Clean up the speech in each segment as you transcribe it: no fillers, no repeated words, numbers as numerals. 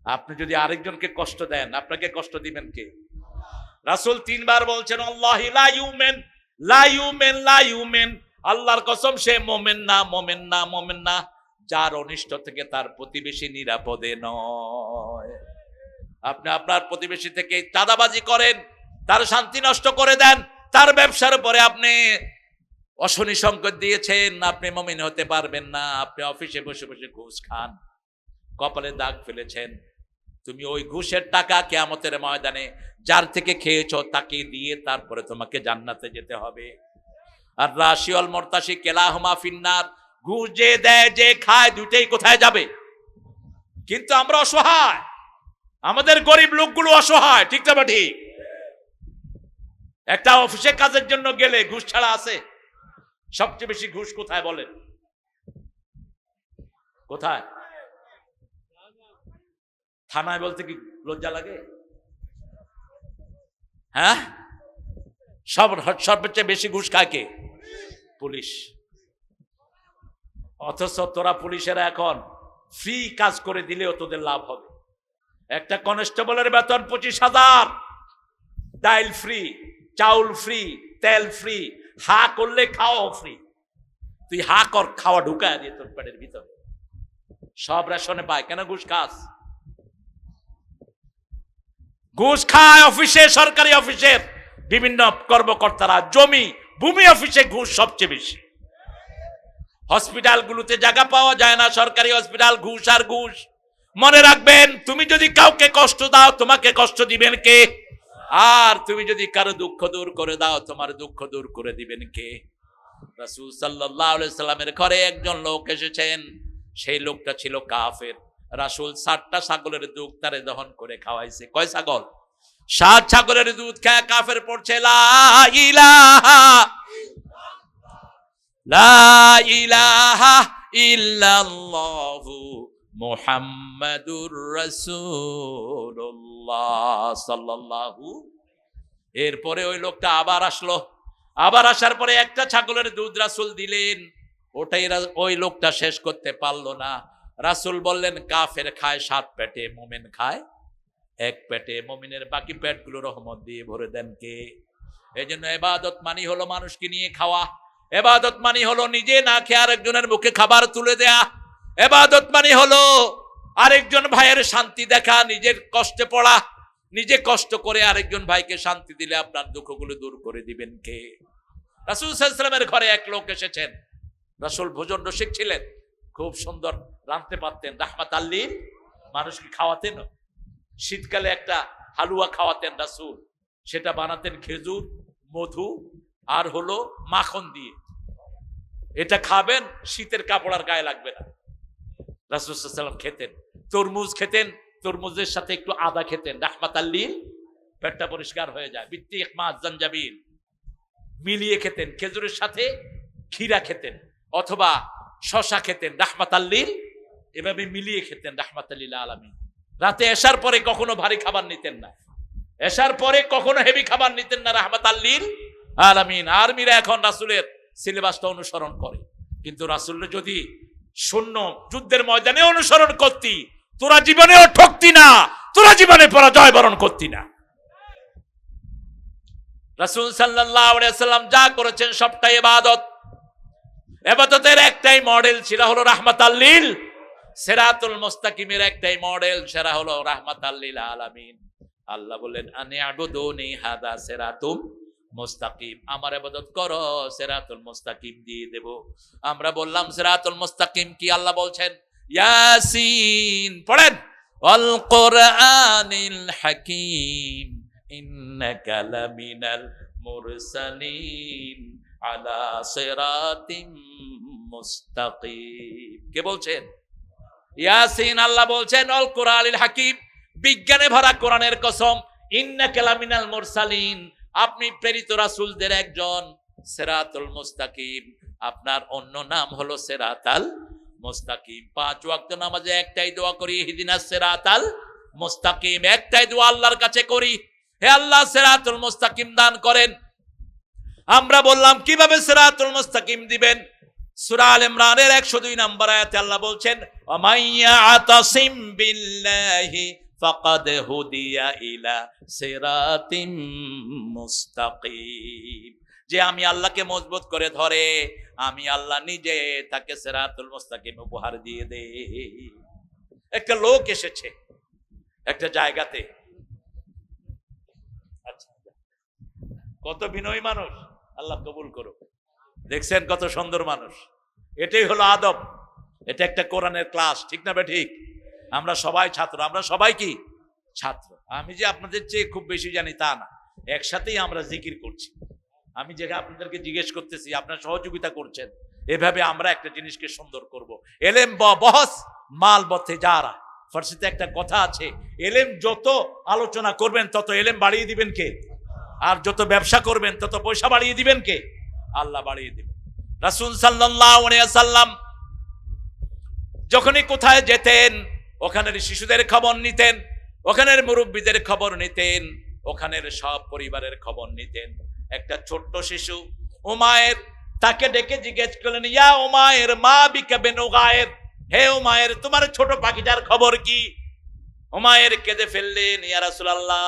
আপনি যদি আরেকজনকে কষ্ট দেন, আপনাকে কষ্ট দিবেন কে? রাসূল 3 বার বলছেন আল্লাহি লা ইউমিন লা ইউমিন লা ইউমিন, আল্লাহর কসম সে মুমিন না, মুমিন না, মুমিন না যার অনিষ্ট থেকে তার প্রতিবেশী নিরাপদে নয়। আপনি আপনার প্রতিবেশী থেকে চাঁদাবাজি করেন, তার শান্তি নষ্ট করে দেন, তার ব্যবসার উপরে আপনি অশনি সংকেত দিয়েছেন, আপনি মুমিন হতে পারবেন না। আপনি অফিসে বসে বসে ঘুষ খান, কপালে দাগ ফেলেছেন, তুমি ওই ঘুষের টাকা কিয়ামতের ময়দানে যার থেকে খেয়েছো তাকে দিয়ে তারপরে তোমাকে জান্নাতে যেতে হবে। আর রাশি ওয়াল মুরতাশি কেলাহুমা ফিন্নার, ঘুষ যে দেয় যে খায় দুটেই কোথায় যাবে? কিন্তু আমরা অসহায়, আমাদের গরিব লোকগুলো অসহায়, ঠিক না ঠিক? একটা অফিসে কাজের জন্য গেলে ঘুষ ছাড়া আছে? সবচেয়ে বেশি ঘুষ কোথায় বলেন? কোথায়? থানায় বলতে কি লজ্জা লাগে? হ্যাঁ, সবচেয়ে বেশি ঘুষ খায় কে? পুলিশ। অথচ তোরা পুলিশেরা এখন ফ্রি কাজ করে দিলেও তোদের লাভ হবে। একটা কনস্টেবলের বেতন 25,000, ডাইল ফ্রি, চাউল ফ্রি, তেল ফ্রি, হা করলে খাওয়া ফ্রি। তুই হা কর, খাওয়া ঢুকায় দিয়ে তোর পেটের ভিতরে, সব রেশনে পায়। কেন ঘুষ খাস? ঘুষ খায় অফিসে, সরকারি অফিসের বিভিন্ন কর্মকর্তারা, জমি ভূমি অফিসে ঘুষ সবচেয়ে বেশি। হসপিটালগুলোতে জায়গা পাওয়া যায় না, সরকারি হসপিটাল, ঘুষ আর ঘুষ। মনে রাখবেন, তুমি যদি কাউকে কষ্ট দাও তোমাকে কষ্ট দিবেন কে? আর তুমি যদি কারো দুঃখ দূর করে দাও তোমার দুঃখ দূর করে দিবেন কে? রাসূল সাল্লাল্লাহু আলাইহি সাল্লামের ঘরে একজন লোক এসেছেন, সেই লোকটা ছিল কাফের। রাসূল 60টা ছাগলের দুধ তারে দহন করে খাওয়াইছে। কয় ছাগল? 7 ছাগলের দুধ খেয়ে কাফের পড়ছে লা ইলাহা লা ইলাহা ইল্লাল্লাহু মুহাম্মাদুর রাসূলুল্লাহ সাল্লাল্লাহু। এরপরে ওই লোকটা আবার আসলো, আবার আসার পরে একটা ছাগলের দুধ রাসূল দিলেন, ওটাই ওই লোকটা শেষ করতে পারলো না। রাসূল বললেন কাফের খায় 7 পেটে, মুমিন খায় 1 পেটে। মুমিনের বাকি পেটগুলো রহমত দিয়ে ভরে দেন কে? এই জন্য ইবাদত মানি হলো মানুষকে নিয়ে খাওয়া, ইবাদত মানি হলো নিজে না খেয়ে আরেকজনের মুখে খাবার তুলে দেয়া, ইবাদত মানি হলো আরেকজন ভাইয়ের শান্তি দেখা, নিজের কষ্টে পড়া, নিজে কষ্ট করে আরেকজন ভাইকে শান্তি দিলে আপনার দুঃখগুলো দূর করে দিবেন কে? রাসূল সাল্লাল্লাহু আলাইহি ওয়াসাল্লামের ঘরে এক লোক এসেছেন। রাসূল ভোজন রসিক ছিলেন, খুব সুন্দর রাঁধতে পারতেন, রাহমাতাল লিল মানুষকে খাওয়াতেন। শীতকালে একটা হালুয়া খাওয়াতেন রাসূল, সেটা বানাতেন খেজুর, মধু আর হলো মাখন দিয়ে। এটা খাবেন, শীতের কাপড় আর গায়ে লাগবে না। রাসূল সাল্লাল্লাহু আলাইহি ওয়াসাল্লাম খেতেন। তরমুজ খেতেন, তরমুজের সাথে একটু আদা খেতেন, রাহমাতাল লিল, পেটটা পরিষ্কার হয়ে যায়। বিত্তিক মাছ জানজাবিল মিলিয়ে খেতেন, খেজুরের সাথে ক্ষীরা খেতেন অথবা শশা খেতেন, রাহমাতাল লিল, এভাবে মিলিয়ে খেতেন, রাহমাতাল লিল আলামিন। রাতে এশার পরে কখনো ভারী খাবার নিতেন না, এশার পরে কখনো হেভি খাবার নিতেন না, রাহমাতাল লিল আলামিন। আর্মিরা এখন রাসূলের সিলেবাসটা অনুসরণ করে, কিন্তু রাসূল যদি শূন্য যুদ্ধের ময়দানে অনুসরণ করতি, তোরা জীবনেও ঠকতি না, তোরা জীবনে পরাজয় বরণ করতি না। রাসূল সাল্লাল্লাহু আলাইহি ওয়াসাল্লাম যা করেছেন সবটাই ইবাদত। ইবাদতের একটাই মডেল, সেটা হলো রাহমাতাল লিল, সিরাতুল মুস্তাকিমের একটাই মডেল, সেটা হলো রাহমাতাল লিল আলামিন। আল্লাহ বলেন আনি আবুদুনি হাদা সিরাতুম মুস্তাকিম, আমার ইবাদত করো, সিরাতুল মুস্তাকিম দিয়ে দেব। আমরা বললাম সিরাতুল মুস্তাকিম কি? আল্লাহ বলছেন ইয়াসিন, পড়েন, ওয়াল কুরআনিল হাকীম ইন্নাকা লামিনাল মুরসালিন আলা সিরাতিম মুস্তাকিম। কে বলছেন? ইয়াসিন। আল্লাহ বলছেন ওয়াল কুরআনিল হাকীম, বিজ্ঞানে ভরা কোরআনের কসম, ইন্নাকা লামিনাল মুরসালিন, আপনি প্রেরিত রাসূলদের একজন। সিরাতুল মুস্তাকিম, আপনার অন্য নাম হলো সিরাতাল মুস্তাকিম। 5 ওয়াক্ত নামাজে একটাই দোয়া করি, ইহদিনাস সিরাতাল মুস্তাকিম, একটাই দোয়া আল্লাহর কাছে করি, হে আল্লাহ সিরাতুল মুস্তাকিম দান করেন। আমরা বললাম কিভাবে সিরাতুল মুস্তাকিম দিবেন? সূরা আল ইমরানের 102 নম্বর আয়াতে আল্লাহ বলছেন, ওয়ামাইয়া আতাসিম বিল্লাহি ফাকাদ হুদিয়া ইলা সিরাতিম মুস্তাকিম। যে আমি আল্লাহকে মজবুত করে ধরে, আমি আল্লাহ নিজে তাকে সিরাতুল মুস্তাকিম উপহার দিয়ে দেই। একটা লোক এসেছে একটা জায়গাতে, আচ্ছা কত বিনয়ী মানুষ, আল্লাহ কবুল করুক। দেখছেন কত সুন্দর মানুষ। এটাই হলো আদব, এটা একটা কোরআনের ক্লাস, ঠিক না বে ঠিক? আমরা সবাই ছাত্র, আমরা সবাই কি ছাত্র। আমি যে আপনাদের চেয়ে খুব বেশি জানি তা না, একসাথেই আমরা জিকির করছি। আমি যে আপনাদেরকে জিজ্ঞেস করতেছি, আপনারা সহযোগিতা করছেন, এভাবে আমরা একটা জিনিসকে সুন্দর করব। এলেম বহস মাল বতে যারা, ফার্সিতে একটা কথা আছে, এলেম যত আলোচনা করবেন তত এলেম বাড়িয়ে দিবেন কে? আর যত ব্যবসা করবেন তত পয়সা বাড়িয়ে দিবেন কে? আল্লাহ বাড়িয়ে দিবেন। রাসূল সাল্লাল্লাহু আলাইহি ওয়াসাল্লাম যখনই কোথায় যেতেন, ওখানের শিশুদের খবর নিতেন, ওখানের মুরব্বীদের খবর নিতেন, ওখানের সব পরিবারের খবর নিতেন। একটা ছোট্ট শিশু উমায়ের, তাকে ডেকে জিজ্ঞেস করলেন, ইয়া উমায়ের মা বিকা বেনুগায়ের, হে উমায়ের তোমার ছোট পাখিটার খবর কি? উমায়ের কেঁদে ফেললেন, ইয়া রাসূলুল্লাহ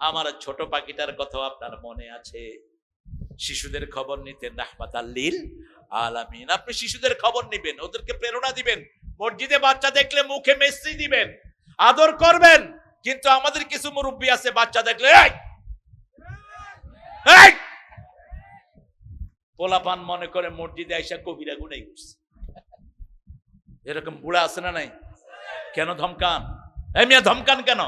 আমার ছোট পাখিটার কথা আপনার মনে আছে? শিশুদের খবর নিতেন রাহমাতাল লিল আলামিন। আপনি শিশুদের খবর নিবেন, ওদেরকে প্রেরণা দিবেন, মসজিদে বাচ্চা দেখলে মুখে মেসি দিবেন, আদর করবেন। কিন্তু আমাদের কিছু মুরব্বী আছে, বাচ্চা দেখলে এই পোলাপান মনে করে মসজিদে আইসা কবিরা গুনাই করছে। এরকম বুড়া আছে না নাই? কেন ধমকান? এই মিয়া ধমকান কেন?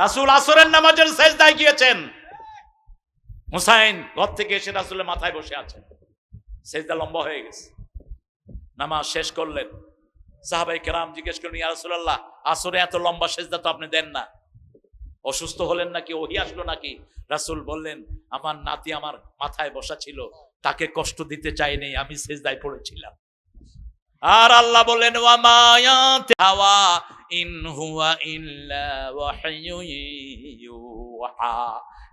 রাসূল আসরের নামাজের সেজদায় গিয়েছেন, হুসাইন ঘর থেকে এসে রাসূলের মাথায় বসে আছেন, সেজদা লম্বা হয়ে গেছে। নামাজ শেষ করলেন, সাহাবায়ে কেরাম জিজ্ঞেস করলেন, ইয়া রাসূলুল্লাহ আসরে এত লম্বা সেজদা তো আপনি দেন না, অসুস্থ হলেন নাকি, ওহী আসলো নাকি? রাসূল বললেন, আমার নাতি আমার মাথায় বসা ছিল, তাকে কষ্ট দিতে চাইনি, আমি সেজদায় পড়েছিলাম। আর আল্লাহ বললেন, ওয়া মা ইয়ানতিহু ইন হুয়া ইল্লা ওয়াহয়ু ইউহা।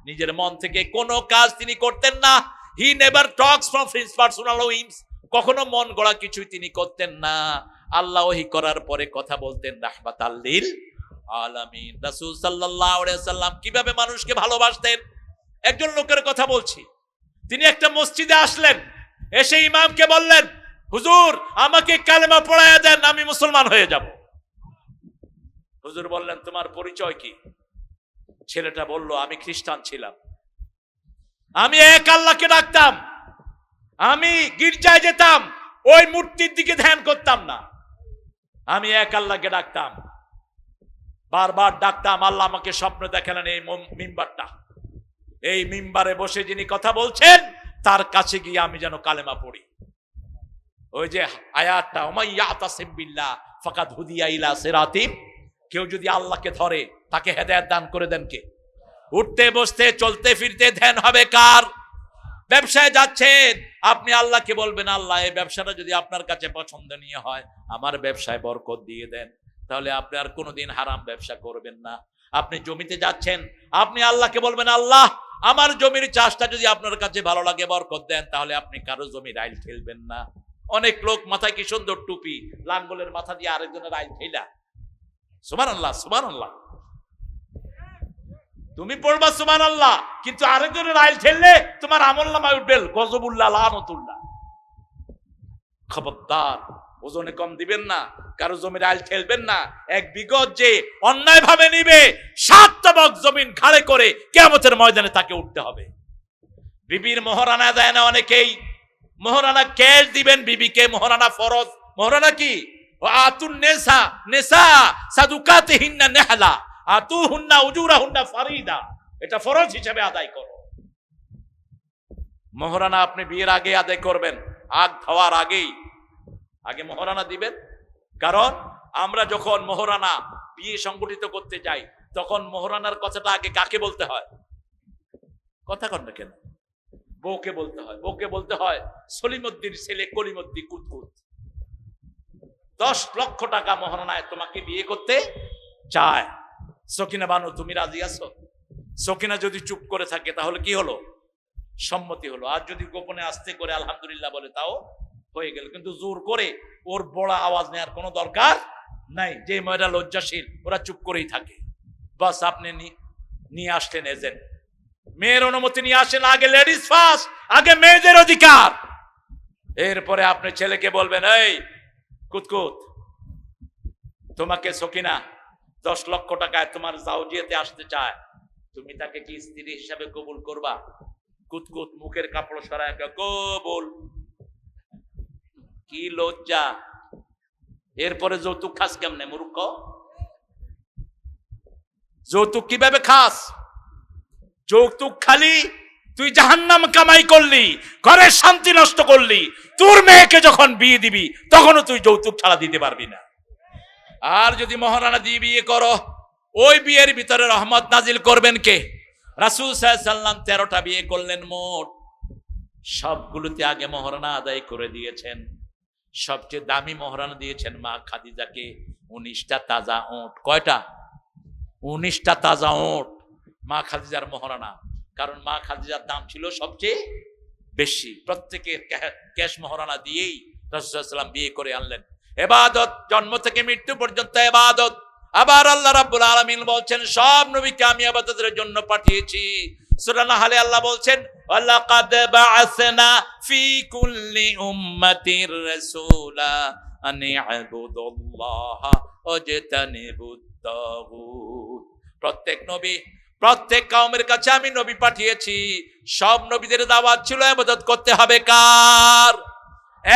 নিজের মন থেকে কোনো কাজ তিনি করতেন না। He never talks from his personal whims. কখনো মন গড়া কিছুই তিনি করতেন না। আল্লাহ ওহী করার পরে কথা বলতেন রাহমাতাল লিল আলামিন। রাসূল সাল্লাল্লাহু আলাইহি ওয়াসাল্লাম কিভাবে মানুষকে ভালোবাসতেন। একজন লোকের কথা বলছি, তিনি একটা মসজিদে আসলেন, এসে ইমামকে বললেন, হুজুর আমাকে কালেমা পড়ায়া দেন, আমি মুসলমান হয়ে যাব। হুজুর বললেন, তোমার পরিচয় কি? ছেলেটা বলল, আমি খ্রিস্টান ছিলাম, আমি এক আল্লাহকে ডাকতাম, আমি গির্জায় যেতাম, ওই মূর্তির দিকে ধ্যান করতাম না, আমি এক আল্লাহকে ডাকতাম, বারবার ডাকতাম। আল্লাহ আমাকে স্বপ্ন দেখালেন এই মিম্বারটা, এই মিম্বারে বসে যিনি কথা বলছেন তার কাছে গিয়ে আমি যেন কালেমা পড়ি। ওই যে আয়াতটা, ওমাইয়া আতাসিম বিল্লাহ ফাকাদ হুদিয়া ইলা সিরাতিম, কেউ যদি আল্লাহকে ধরে তাকে হেদায়েত দান করে দেন কে? উঠতে বসতে চলতে ফিরতে ধ্যান হবে কার? ব্যবসায় যাচ্ছেন, আপনি আল্লাহকে বলবেন, আল্লাহ এই ব্যবসাটা যদি আপনার কাছে পছন্দনীয় হয়, আমার ব্যবসায় বরকত দিয়ে দেন, তাহলে আপনি আর কোনোদিন হারাম ব্যবসা করবেন না। আপনি জমিতে যাচ্ছেন, আপনি আল্লাহকে বলবেন, আল্লাহ আমার জমির চাষটা যদি আপনার কাছে ভালো লাগে বরকত দেন, তাহলে আপনি কারো জমির আইল ঠেলবেন না। অনেক লোক মাথায় কি সুন্দর টুপি, লাঙ্গলের মাথা দিয়ে আরেকজনের আইল ঠেলা। সুবহানাল্লাহ সুবহানাল্লাহ, তুমি পড়বা সুবহানাল্লাহ, কিন্তু আরেকজনের আইল ঠেললে তোমার আমলনামায় উঠবে গজবুল্লাহ লানতুল্লাহ। খবরদার, ওজনে কম দিবেন না, কারো জমির আইল ঠেলবেন না। এক বিগত যে অন্যায় ভাবে নিবে, 7 তবক জমিন ঘাড়ে করে কিয়ামতের ময়দানে তাকে উঠতে হবে। বিবির মোহরানা দেয় না অনেকেই, মোহরানা ক্যাশ দিবেন বিবিকে, মোহরানা ফরজ। মোহরানা কি? আতুন নেসা নেসা সাদুকাতিহিন্না নেহলা আতুহুন্না উজুরাহুন্না ফারিদা, এটা ফরজ হিসেবে আদায় করো। মোহরানা আপনি বিয়ের আগে আদায় করবেন, আগ খাওয়ার আগেই আগে মোহরানা দিবেন। কারণ আমরা যখন মোহরানা বিয়ে সংগঠিত করতে যাই, তখন মোহরানার কথাটা আগে কাকে বলতে হয়? কথা কন না কেন? বউকে বলতে হয়। বউকে বলতে হয়, সলিমুদ্দির ছেলে কলিমুদ্দি কুতকুত 10 লক্ষ টাকা মোহরানায় তোমাকে বিয়ে করতে চায়। সকিনা বানু, তুমি রাজি আছো? সকিনা যদি চুপ করে থাকে তাহলে কি হলো? সম্মতি হলো। আর যদি গোপনে আস্তে করে আলহামদুলিল্লাহ বলে, তাও হয়ে গেল, কিন্তু জোর করে ওর বড় আওয়াজ নেওয়ার কোনো দরকার নাই। যে মেয়েরা লজ্জাশীল ওরা চুপ করেই থাকে। বাস আপনি নিয়ে আসলেন এজেন্ট, মেয়ের অনুমতি নিয়ে আসেন, আগে লেডিস ফার্স্ট, আগে মেয়েদের অধিকার। এরপরে আপনি ছেলেকে বলবেন, এই কুতকুত, তোমাকে সকিনা 10 লক্ষ টাকায় তোমার জাউজিয়াতে আসতে চায়, তুমি তাকে কি স্ত্রী হিসাবে কবুল করবা? কুতকুত মুখের কাপড় সরায় কবুল। কি লজ্জা! এরপরে যৌতুক খাস কেমনে মূর্খ? যৌতুক কিভাবে খাস? যৌতুক খালি তুই জাহান্নাম কামাই করলি, ঘরের শান্তি নষ্ট করলি। তোর মেয়েকে যখন বিয়ে দিবি তখনও তুই যৌতুক ছাড়া দিতে পারবি না। আর যদি মহারানা দিয়ে বিয়ে করো, ওই বিয়ের ভিতরে রহমত নাজিল করবেন কে? রাসূল সাল্লাল্লাহু আলাইহি ওয়াসাল্লাম 13টা বিয়ে করলেন মোট, সবগুলোতে আগে মহারানা আদায় করে দিয়েছেন। সবচেয়ে দামি মহারানা দিয়েছেন মা খাদিজাকে, 19টা তাজা ওট। কয়টা? 19টা তাজা ওট মা খাদিজার মহারানা। কারণ মা খাদিজার দাম ছিল সবচেয়ে বেশি। প্রত্যেকের ক্যাশ মহারানা দিয়েই রাসূল সাল্লাল্লাহু আলাইহি ওয়াসাল্লাম বিয়ে করে আনলেন। ইবাদত, জন্ম থেকে মৃত্যু পর্যন্ত ইবাদত। আবার আল্লাহ রাব্বুল আলামিন বলছেন, সব নবীকে আমি ইবাদতের জন্য পাঠিয়েছি। সূরা নাহলে আল্লাহ বলছেন, ওয়ালাকাদ বাআসনা ফি কুল্লি উম্মাতির রাসূলা আন ইবুদুল্লাহা ওয়াজতানিবুত তাগুত। প্রত্যেক নবী, প্রত্যেক কওমের কাছে আমি নবী পাঠিয়েছি। সব নবীদের দাওয়াত ছিল ইবাদত করতে হবে কার?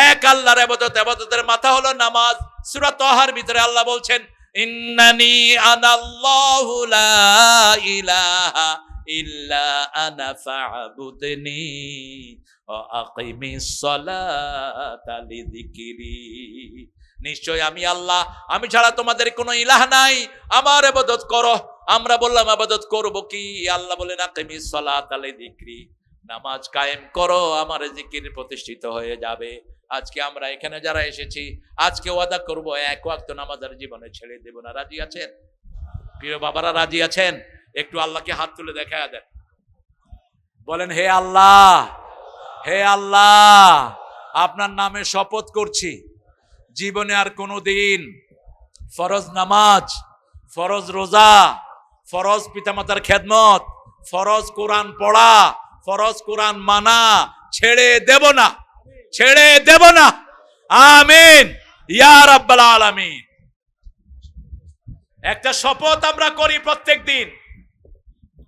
এক আল্লাহর ইবাদত। ইবাদতের মাথা হলো নামাজ। সূরা তাহার ভিতরে আল্লাহ বলছেন, ইন্নানি আনাল্লাহু লা ইলাহা ইল্লা আনা ফা'বুদনি ওয়া আকিমিস সালাতা লিযিকরি। নিশ্চয় আমি আল্লাহ, আমি ছাড়া তোমাদের কোনো ইলাহ নাই, আমার ইবাদত করো। আমরা বললাম ইবাদত করব কি? আল্লাহ বলেন, আকিমিস সালাতা লিযিকরি, নামাজ কায়েম করো, আমার জিকির প্রতিষ্ঠিত হয়ে যাবে। আজকে আমরা এখানে যারা এসেছি, আজকে ওয়াদা করব এক ওয়াক্ত নামাজ আর জীবনে ছেড়ে দেব না। রাজি আছেন? প্রিয় বাবারা রাজি আছেন? একটু আল্লাহকে হাত তুলে দেখা দেন, বলেন, হে আল্লাহ, হে আল্লাহ, আপনার নামে শপথ করছি, জীবনে আর কোনোদিন ফরজ নামাজ, ফরজ রোজা, ফরজ পিতামাতার খেদমত, ফরজ কোরআন পড়া, ফরজ কোরআন মানা ছেড়ে দেব না, ছেড়ে দেব না। আমিন ইয়া রাব্বাল আলামিন। একটা শপথ আমরা করি প্রত্যেক দিন।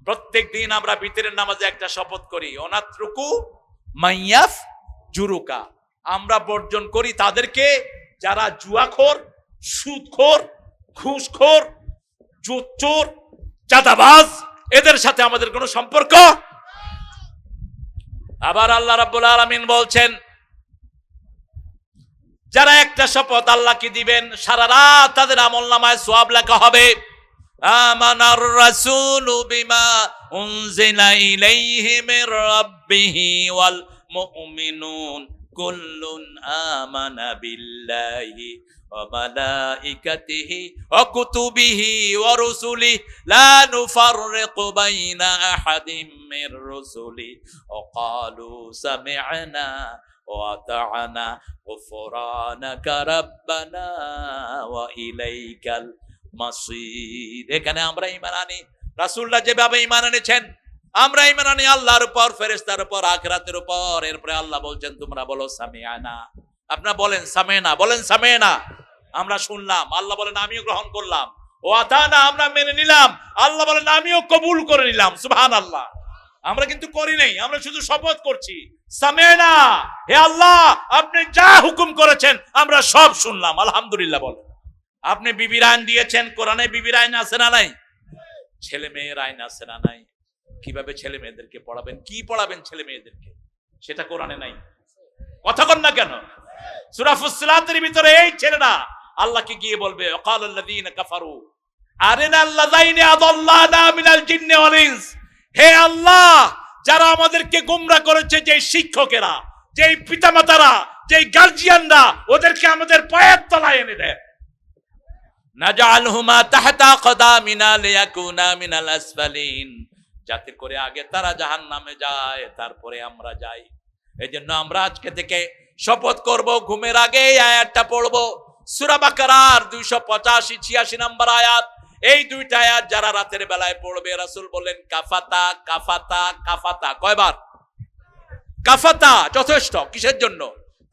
প্রত্যেক দিন আমরা বিতরের নামাজে একটা শপথ করি, অনাত্রুকু মাইয়াফ জুরুকা। আমরা বর্জন করি তাদেরকে যারা জুয়াখোর, সুদখোর, ঘুষখোর, চোর, চাঁদাবাজ, এদের সাথে আমাদের কোনো সম্পর্ক। আবার আল্লাহ রাব্বুল আলামিন বলছেন, যারা একটা শপথ আল্লাহকে দিবেন, সারা রাত তাদের আমলনামায় সওয়াব লেখা হবে। আমানার রাসূলু বিমা উনজিলা ইলাইহি মির রাব্বিহি ওয়াল মুমিনুন কুল্লুন আমানা বিল্লাহি ওয়া মালাইকাতিহি ওয়া কুতুবিহি ওয়া রুসুলিহি লা নুফাররিকু বাইনা আহাদিম মির রুসুলিহি ওয়া ক্বালু সামি'না ওয়া আতা'না গুফরানাকা রাব্বানা ওয়া ইলাইকাল মাসির। এখানে আমরা ঈমান আনি, রাসূলুল্লাহ যেভাবে ঈমান এনেছেন আমরা ঈমান আনি আল্লাহর উপর, ফেরেশতার উপর, আখিরাতের উপর। এরপরে আল্লাহ বলছেন, তোমরা বলো সামি'না। আপনারা বলেন সামি'না, বলেন সামি'না। আমরা শুনলাম, আল্লাহ বলেন আমিও গ্রহণ করলাম। ও আতানা, আমরা মেনে নিলাম, আল্লাহ বলেন আমিও কবুল করে নিলাম। সুবহানাল্লাহ। আমরা কিন্তু করি নাই, আমরা শুধু শপথ করছি। সামি'না, হে আল্লাহ আপনি যা হুকুম করেছেন আমরা সব শুনলাম, আলহামদুলিল্লাহ বলেন। আপনি বিবির আইন দিয়েছেন, কোরআনে বিবির আইন আছে না নাই? ছেলে মেয়ের আইন আছে না নাই? কিভাবে ছেলে মেয়েদেরকে পড়াবেন, কি পড়াবেন ছেলে মেয়েদেরকে, সেটা কোরআনে নাই। কথা কন না কেন? সূরা ফুসসিলাতের ভিতরে এই ছেলেরা আল্লাহকে গিয়ে বলবে, ওয়াকালাল্লাযীনা কাফারু আরিনাল্লাযাইনি আদাল্লানা মিনাল জিন্নি ওয়াল ইনস। হে আল্লাহ, যারা আমাদেরকে গোমরাহ করেছে, যে শিক্ষকেরা, যে পিতামাতারা, যে গার্জিয়ানরা, ওদেরকে আমাদের পায়ের তলায় এনে দেন। নাজআলহুমা তাহতা কদামিনা লিয়াকুনা মিনাল আসফালিন, যাতে করে আগে তারা জাহান্নামে যায়, তারপরে আমরা যাই। এই জন্য আমরা আজকে থেকে শপথ করব, ঘুমের আগে এই আয়াতটা পড়বো, সূরা বাকারার 285-86 নম্বর আয়াত। এই দুইটা আয়াত যারা রাতের বেলায় পড়বে, রাসূল বলেন কাফাতা কাফাতা কাফাতা। কয়বার? কাফাতা, যথেষ্ট। কিসের জন্য?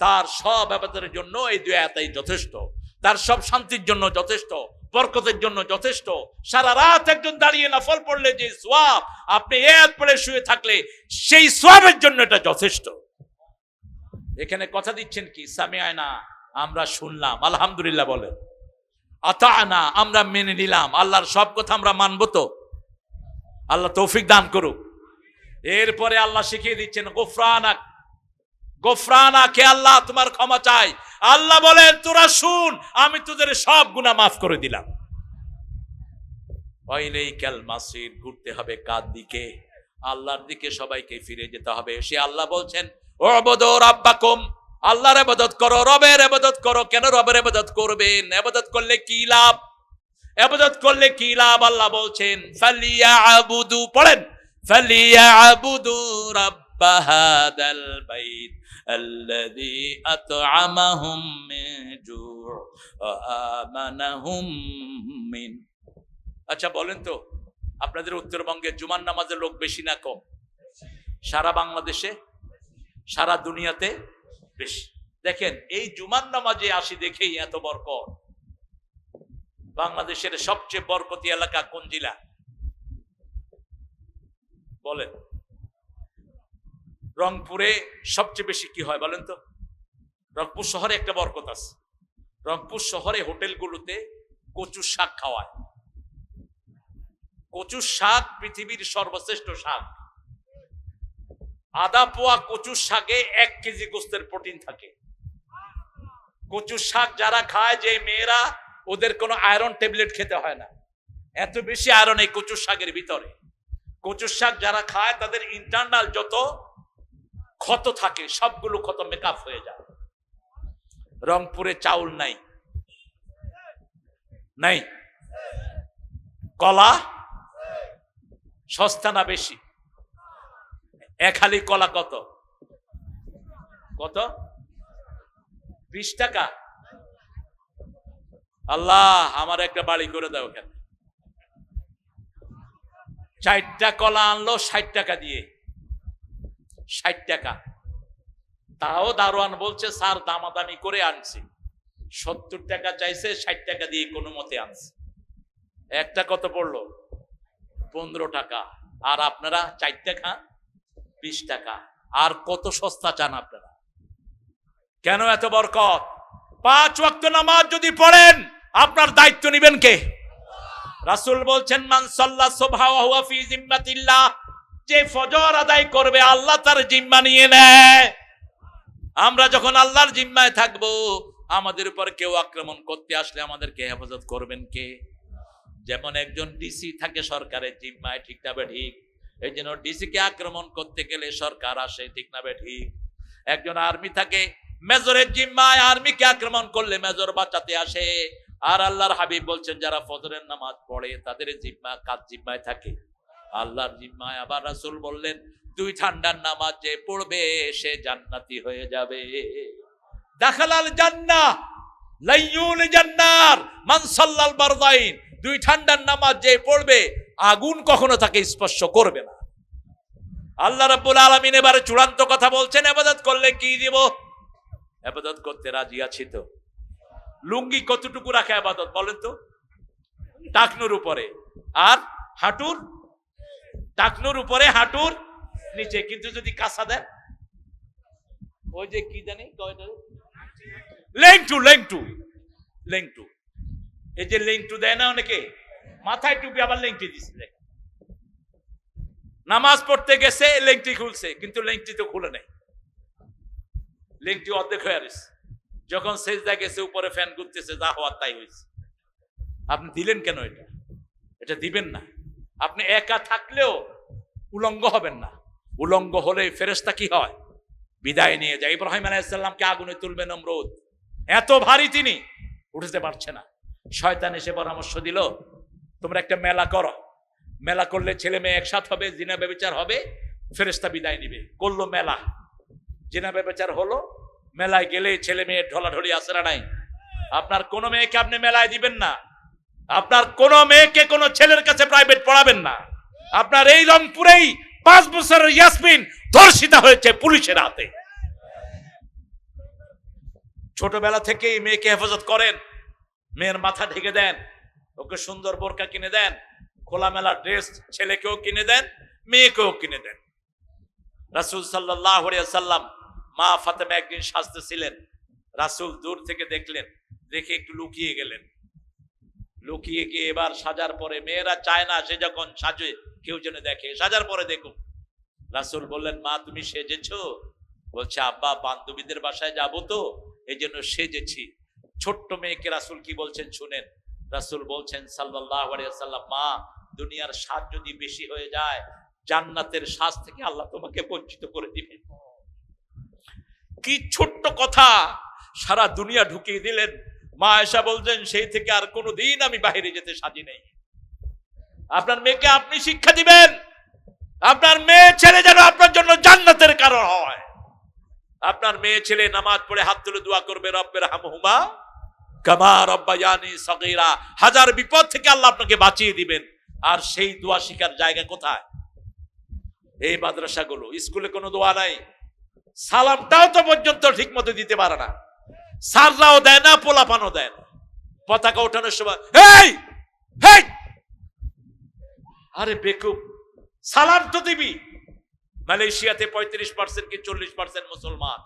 তার সব ইবাদতের জন্য এই দুই আয়াতই যথেষ্ট, তার সব শান্তির জন্য যথেষ্ট, বরকতের জন্য যথেষ্ট। সারা রাত একজন দাঁড়িয়ে নফল পড়লে যে সওয়াব, আপনি এই আয়াত পড়ে শুয়ে থাকলে সেই সওয়াবের জন্য এটা যথেষ্ট। এখানে কথা দিচ্ছেন কি? সামিআনা, আমরা শুনলাম, আলহামদুলিল্লাহ বলেন। আতানা, আমরা মেনে নিলাম। আল্লাহর সব কথা আমরা মানব তো? আল্লাহ তৌফিক দান করুক। এরপরে আল্লাহ শিখিয়ে দিচ্ছেন গোফরানাক, গোফরানাকে, আল্লাহ তোমার ক্ষমা চাই। আল্লাহ বলেন তোরা শুন, আমি তোদের সব গুনাহ মাফ করে দিলাম। ওয়াইলাইকাল মাসির, ঘুরতে হবে কার দিকে? আল্লাহর দিকে সবাইকে ফিরে যেতে হবে। সে আল্লাহ বলছেন উবুদু রাব্বাকুম, আল্লাহর ইবাদত করো, রবের ইবাদত করো। কেন রবের ইবাদত করবেন? ইবাদত করলে কি লাভ? ইবাদত করলে কি লাভ? আল্লাহ বলছেন ফালিয়াবুদু, পড়েন ফালিয়াবুদু রাব্ব হাদাল বাইত আল্লাযী আত'আমাহুম মিন জু' ওয়া আমানাহুম মিন। আচ্ছা বলেন তো, আপনাদের উত্তরবঙ্গে জুমার নামাজের লোক বেশি না কম? সারা বাংলাদেশে, সারা দুনিয়াতে বেশি। দেখেন এই জুমার নামাজে আসি দেখেই এত বরকত। বাংলাদেশের সবচেয়ে বরকতি এলাকা কোন জেলা বলেন? রংপুরে সবচেয়ে বেশি কি হয় বলেন তো? রংপুর শহরে একটা বরকত আছে। রংপুর শহরে হোটেলগুলোতে কচুর শাক খাওয়ায়। কচুর শাক পৃথিবীর সর্বশ্রেষ্ঠ শাক। আধা পোয়া কচুর শাকে 1 কেজি গোস্তের প্রোটিন থাকে। কচুর শাক যারা খায়, যে মেয়েরা, ওদের কোনো আয়রন ট্যাবলেট খেতে হয় না, এত বেশি আয়রন এই কচুর শাকের ভিতরে। কচুর শাক যারা খায় তাদের ইন্টারনাল যত ক্ষত থাকে সবগুলো ক্ষত মেকআপ হয়ে যায়। রংপুরে চাউল নাই, নাই। কলা সস্তা না বেশি? 1 হালি কলা কত? কত? 20 টাকা। আল্লাহ আমার একটা বাড়ি করে দাও ওখানে। 4টা কলা আনলো 60 টাকা দিয়ে, 60 টাকা। তাও দারোয়ান বলছে স্যার দামাদামি করে আনছি। 70 টাকা চাইছে, 60 টাকা দিয়ে কোনো মতে আনছে। একটা কত পড়লো? 15 টাকা। আর আপনারা 4 টাকা 20 টাকা। আর কত সস্তা চান আপনারা? কেন এত বরকত? 5 ওয়াক্ত নামাজ যদি পড়েন, আপনার দায়িত্ব নেবেন কে? রাসূল বলছেন মান সাল্লা সুবহা ওয়া হুয়া ফি জিম্মাতিল্লাহ, যে ফজর আদায় করবে আল্লাহ তার জিম্মা নিয়ে নেয়। আমরা যখন আল্লাহর জিম্মায় থাকবো, আমাদের উপর কেউ আক্রমণ করতে আসলে আমাদেরকে হেফাজত করবেন কে? যেমন একজন ডিসি থাকে সরকারের জিম্মায়, ঠিক না ঠিক? এই জন্য ডিসি কে আক্রমণ করতে গেলে সরকার আসে, ঠিক না ঠিক? একজন আর্মি থাকে মেজরের জিম্মায়, আর্মিকে আক্রমণ করলে মেজর বাঁচাতে আসে। আর আল্লাহর হাবিব বলছেন যারা ফজরের নামাজ পড়ে তাদের জিম্মা কার জিম্মায় থাকে? আল্লাহর জিম্মায়। আবার রাসূল বললেন 2 ঠান্ডার নামাজ যে পড়বে সে জান্নাতি হয়ে যাবে। দাখালাল জান্নাহ লাইয়ুল জান্নার মান সাল্লাল বারদাইন, 2 ঠান্ডার নামাজ যে পড়বে আগুন কখনো তাকে স্পর্শ করবে না। আল্লাহ রাব্বুল আলামিন এবারে চূড়ান্ত কথা বলছেন, ইবাদত করলে কি দিব? ইবাদত করতে রাজি আছি তো? লুঙ্গি কতটুকু রাখে ইবাদত বলেন তো? টাকনুর উপরে আর হাঁটুর, টাকনুর উপরে হাঁটুর নিচে। কিন্তু যদি কাঁচা দেন, ওই যে কি জানি লেংটু, লেংটু, লেংটু, এই যে লেংটু দেয় না অনেকে, মাথায় টুপি আবার লেংটি দিচ্ছে। নামাজ পড়তে গেছে লেংটি খুলছে, কিন্তু লেংটি তো খুলে নাই, লেংটি অর্ধেক হয়ে গেছে। যখন সেজদায় গেছে উপরে ফ্যান ঘুরতেছে, যা হওয়ার তাই হয়েছে। আপনি দিলেন কেন? এটা দিবেন না। আপনি একা থাকলেও উলঙ্গ হবেন না। উলঙ্গ হলে ফেরেশতা কি হয়? বিদায় নিয়ে যায়। ইব্রাহিম আলাইহিস সালামকে আগুনে তুলবে নমরুদ, এত ভারী তিনি, উঠতে পারছে না। শয়তান এসে পরামর্শ দিল তোমরা একটা মেলা করো, মেলা করলে ছেলে মেয়ে একসাথে হবে, জিনা ব্যভিচার হবে, ফেরেশতা বিদায় নিবে। করলো মেলা। জিনা ব্যভিচার হলো, মেলায় গেলেই ছেলে মেয়ের ঢলাঢলি আছে না নাই? আপনার কোন মেয়েকে আপনি মেলায় দিবেন না, আপনার কোন মেয়েকে কোন ছেলের কাছে প্রাইভেট পড়াবেন না। আপনার এই রংপুরেই 5 বছরের ইয়াসমিন ধর্ষিতা হয়েছে পুলিশের হাতে। ছোটবেলা থেকেই মেয়েকে হেফাজত করেন, মেয়ের মাথা ঢেকে দেন, ওকে সুন্দর বোরকা কিনে দেন, খোলামেলা ড্রেস ছেলেকেও কিনে দেন, মেয়েকেও কিনে দেন। রাসূল সাল্লাল্লাহু আলাইহি ওয়াসাল্লাম মা ফাতেমা একদিন সাজতেছিলেন, রাসূল দূর থেকে দেখলেন, দেখে একটু লুকিয়ে গেলেন। লুকিয়ে গিয়ে এবার সাজার পরে, মেয়েরা চায় না সে যখন সাজে কেউ যেন দেখে, সাজার পরে দেখুক। রাসূল বললেন, মা তুমি সেজেছো? বলছে, আব্বা বান্ধবীদের বাসায় যাবো তো এই জন্য সেজেছি। ছোট্ট মেয়েকে রাসূল কি বলছেন শুনেন। রাসূল বলছেন সাল্লাল্লাহু আলাইহি ওয়াসাল্লাম, মা দুনিয়ার স্বাদ যদি বেশি হয়ে যায়, জান্নাতের স্বাদ থেকে আল্লাহ তোমাকে বঞ্চিত করে দিবেন। কি ছোট্ট কথা, সারা দুনিয়া ঢুকিয়ে দিলেন। মা আয়েশা বলছেন, সেই থেকে আর কোনোদিন আমি বাইরে যেতে সাজি নাই। আপনার মেয়েকে আপনি শিক্ষা দিবেন, আপনার মেয়ে ছেলে যেন আপনার জন্য জান্নাতের কারণ হয়। আপনার মেয়ে ছেলে নামাজ পড়ে হাত তুলে দোয়া করবে, রব্বের হামহুমা কামা রব্বায়ানি সগীরা। হাজার বিপদ থেকে আল্লাহ আপনাকে বাঁচিয়ে দিবেন। আর সেই দোয়া শিকার জায়গা কোথায়? এই মাদ্রাসাগুলো। স্কুলে কোনো দোয়া নাই, সালামটাও তো পর্যন্ত ঠিক মতো দিতে পারে না, সাররাও দেয় না, পোলাপানও দেয় না। পতাকা ওঠানোর সময় এই হেই, আরে বেকুব, সালাম তো দিবি। মালয়েশিয়াতে 35% কি 40% মুসলমান।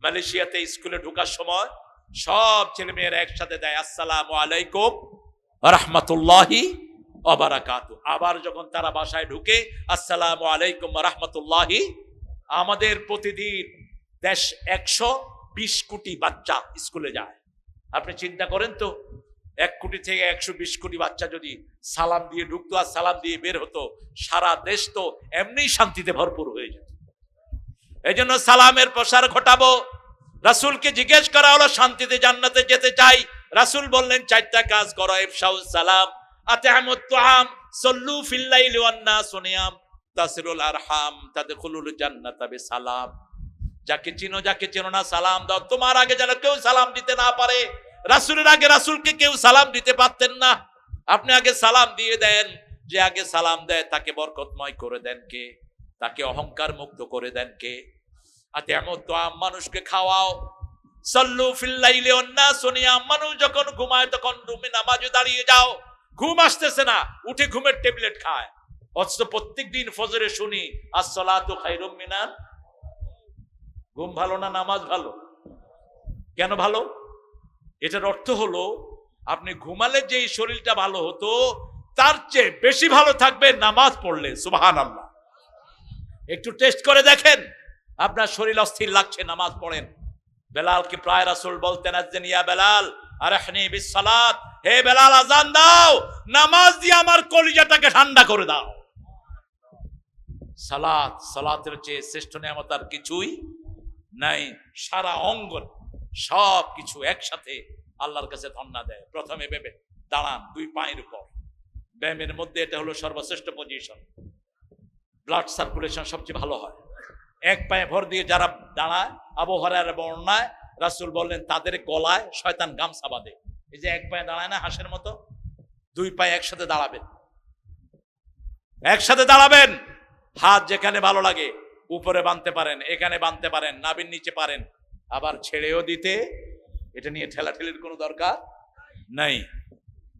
মালয়েশিয়াতে স্কুলে ঢোকার সময় সব ছেলে মেয়েরা একসাথে দেয় আসসালামু আলাইকুম ওয়া রাহমাতুল্লাহি ওয়া বারাকাতুহু। আবার যখন তারা বাসায় ঢুকে আসসালামু আলাইকুম ওয়া রাহমাতুল্লাহি। আমাদের প্রতিদিন 120 কোটি বাচ্চা স্কুলে যায়। আপনি চিন্তা করেন তো, 1 কোটি থেকে 120 কোটি বাচ্চা যদি সালাম দিয়ে ঢুকতো আর সালাম দিয়ে বের হতো, সারা দেশ তো এমনিই শান্তিতে ভরপুর হয়ে যেত। এই জন্য সালামের প্রসার ঘটাবো। রাসূলকে জিজ্ঞেস করা হলো, শান্তিতে জান্নাতে যেতে চাই, রাসূল বললেন 4টা কাজ করো। ইফশাউস সালাম, আত'আমুত তুআম, সাল্লু ফিল লাইলি ওয়ান নাসু নিয়াম, তাসিলুল আরহাম, তাদখুলুল জান্নাতা বিসালাম। যাকে চিনো যাকে চেনো না সালাম দাও। তোমার আগে যেন কেউ সালাম দিতে না পারে। রাসূলের আগে রাসূলকে কেউ সালাম দিতে পারতেন না। আপনি আগে সালাম দিয়ে দেন। যে আগে সালাম দেয় তাকে বরকতময় করে দেন কে? তাকে অহংকার মুক্ত করে দেন কে? আত'আমুত তুআম, মানুষকে খাওয়াও। সাল্লু ফিল লাইলি ওয়ান নাসু নিয়াম, মানুষ যখন ঘুমায় তখন রুমে নামাজে দাঁড়িয়ে যাও। ঘুম আসতেছে না, উঠে ঘুমের ট্যাবলেট খায়। অথচ প্রত্যেকদিন ফজরে শুনি আসসালাতু খায়রুম মিনান। ঘুম ভালো না নামাজ ভালো? কেন ভালো? এটার অর্থ হলো আপনি ঘুমালে যে শরীরটা ভালো হতো তার চেয়ে বেশি ভালো থাকবে নামাজ পড়লে। সুবহানাল্লাহ। একটু টেস্ট করে দেখেন, আপনার শরীর অস্থির লাগছে, নামাজ পড়েন। বেলালকে প্রায় রাসূল বলতেন, আযজিন ইয়া বেলাল আরহনি বিসসালাত, হে বেলাল আযান দাও, নামাজ দিয়ে আমার কলিজাটাকে ঠান্ডা করে দাও। সালাত, সালাতের চেয়ে শ্রেষ্ঠ নিয়ামত আর কিছুই নাই। সারা অঙ্গ সব কিছু একসাথে আল্লাহর কাছে ধন্যা দেয়। প্রথমে ভেবে দাঁড়ান 2 পায়ের উপর। ব্যায়ামের মধ্যে এটা হলো সর্বশ্রেষ্ঠ পজিশন। ব্লাড সার্কুলেশন সবচেয়ে ভালো হয়। 1 পায়ে ভর দিয়ে যারা দাঁড়ায়, আবু হুরায়রা বর্ণনায় রাসূল বললেন তাদের গলায় শয়তান গামছা বাঁধে। এই যে 1 পায়ে দাঁড়ায় না হাঁসের মতো, 2 পায়ে একসাথে দাঁড়াবেন। একসাথে দাঁড়াবেন। হাত যেখানে ভালো লাগে উপরে বাঁধতে পারেন, এখানে বাঁধতে পারেন, নাভির নিচে পারেন, আবার ছেড়েও দিতে। এটা নিয়ে ঠেলাঠেলির কোনো দরকার নাই।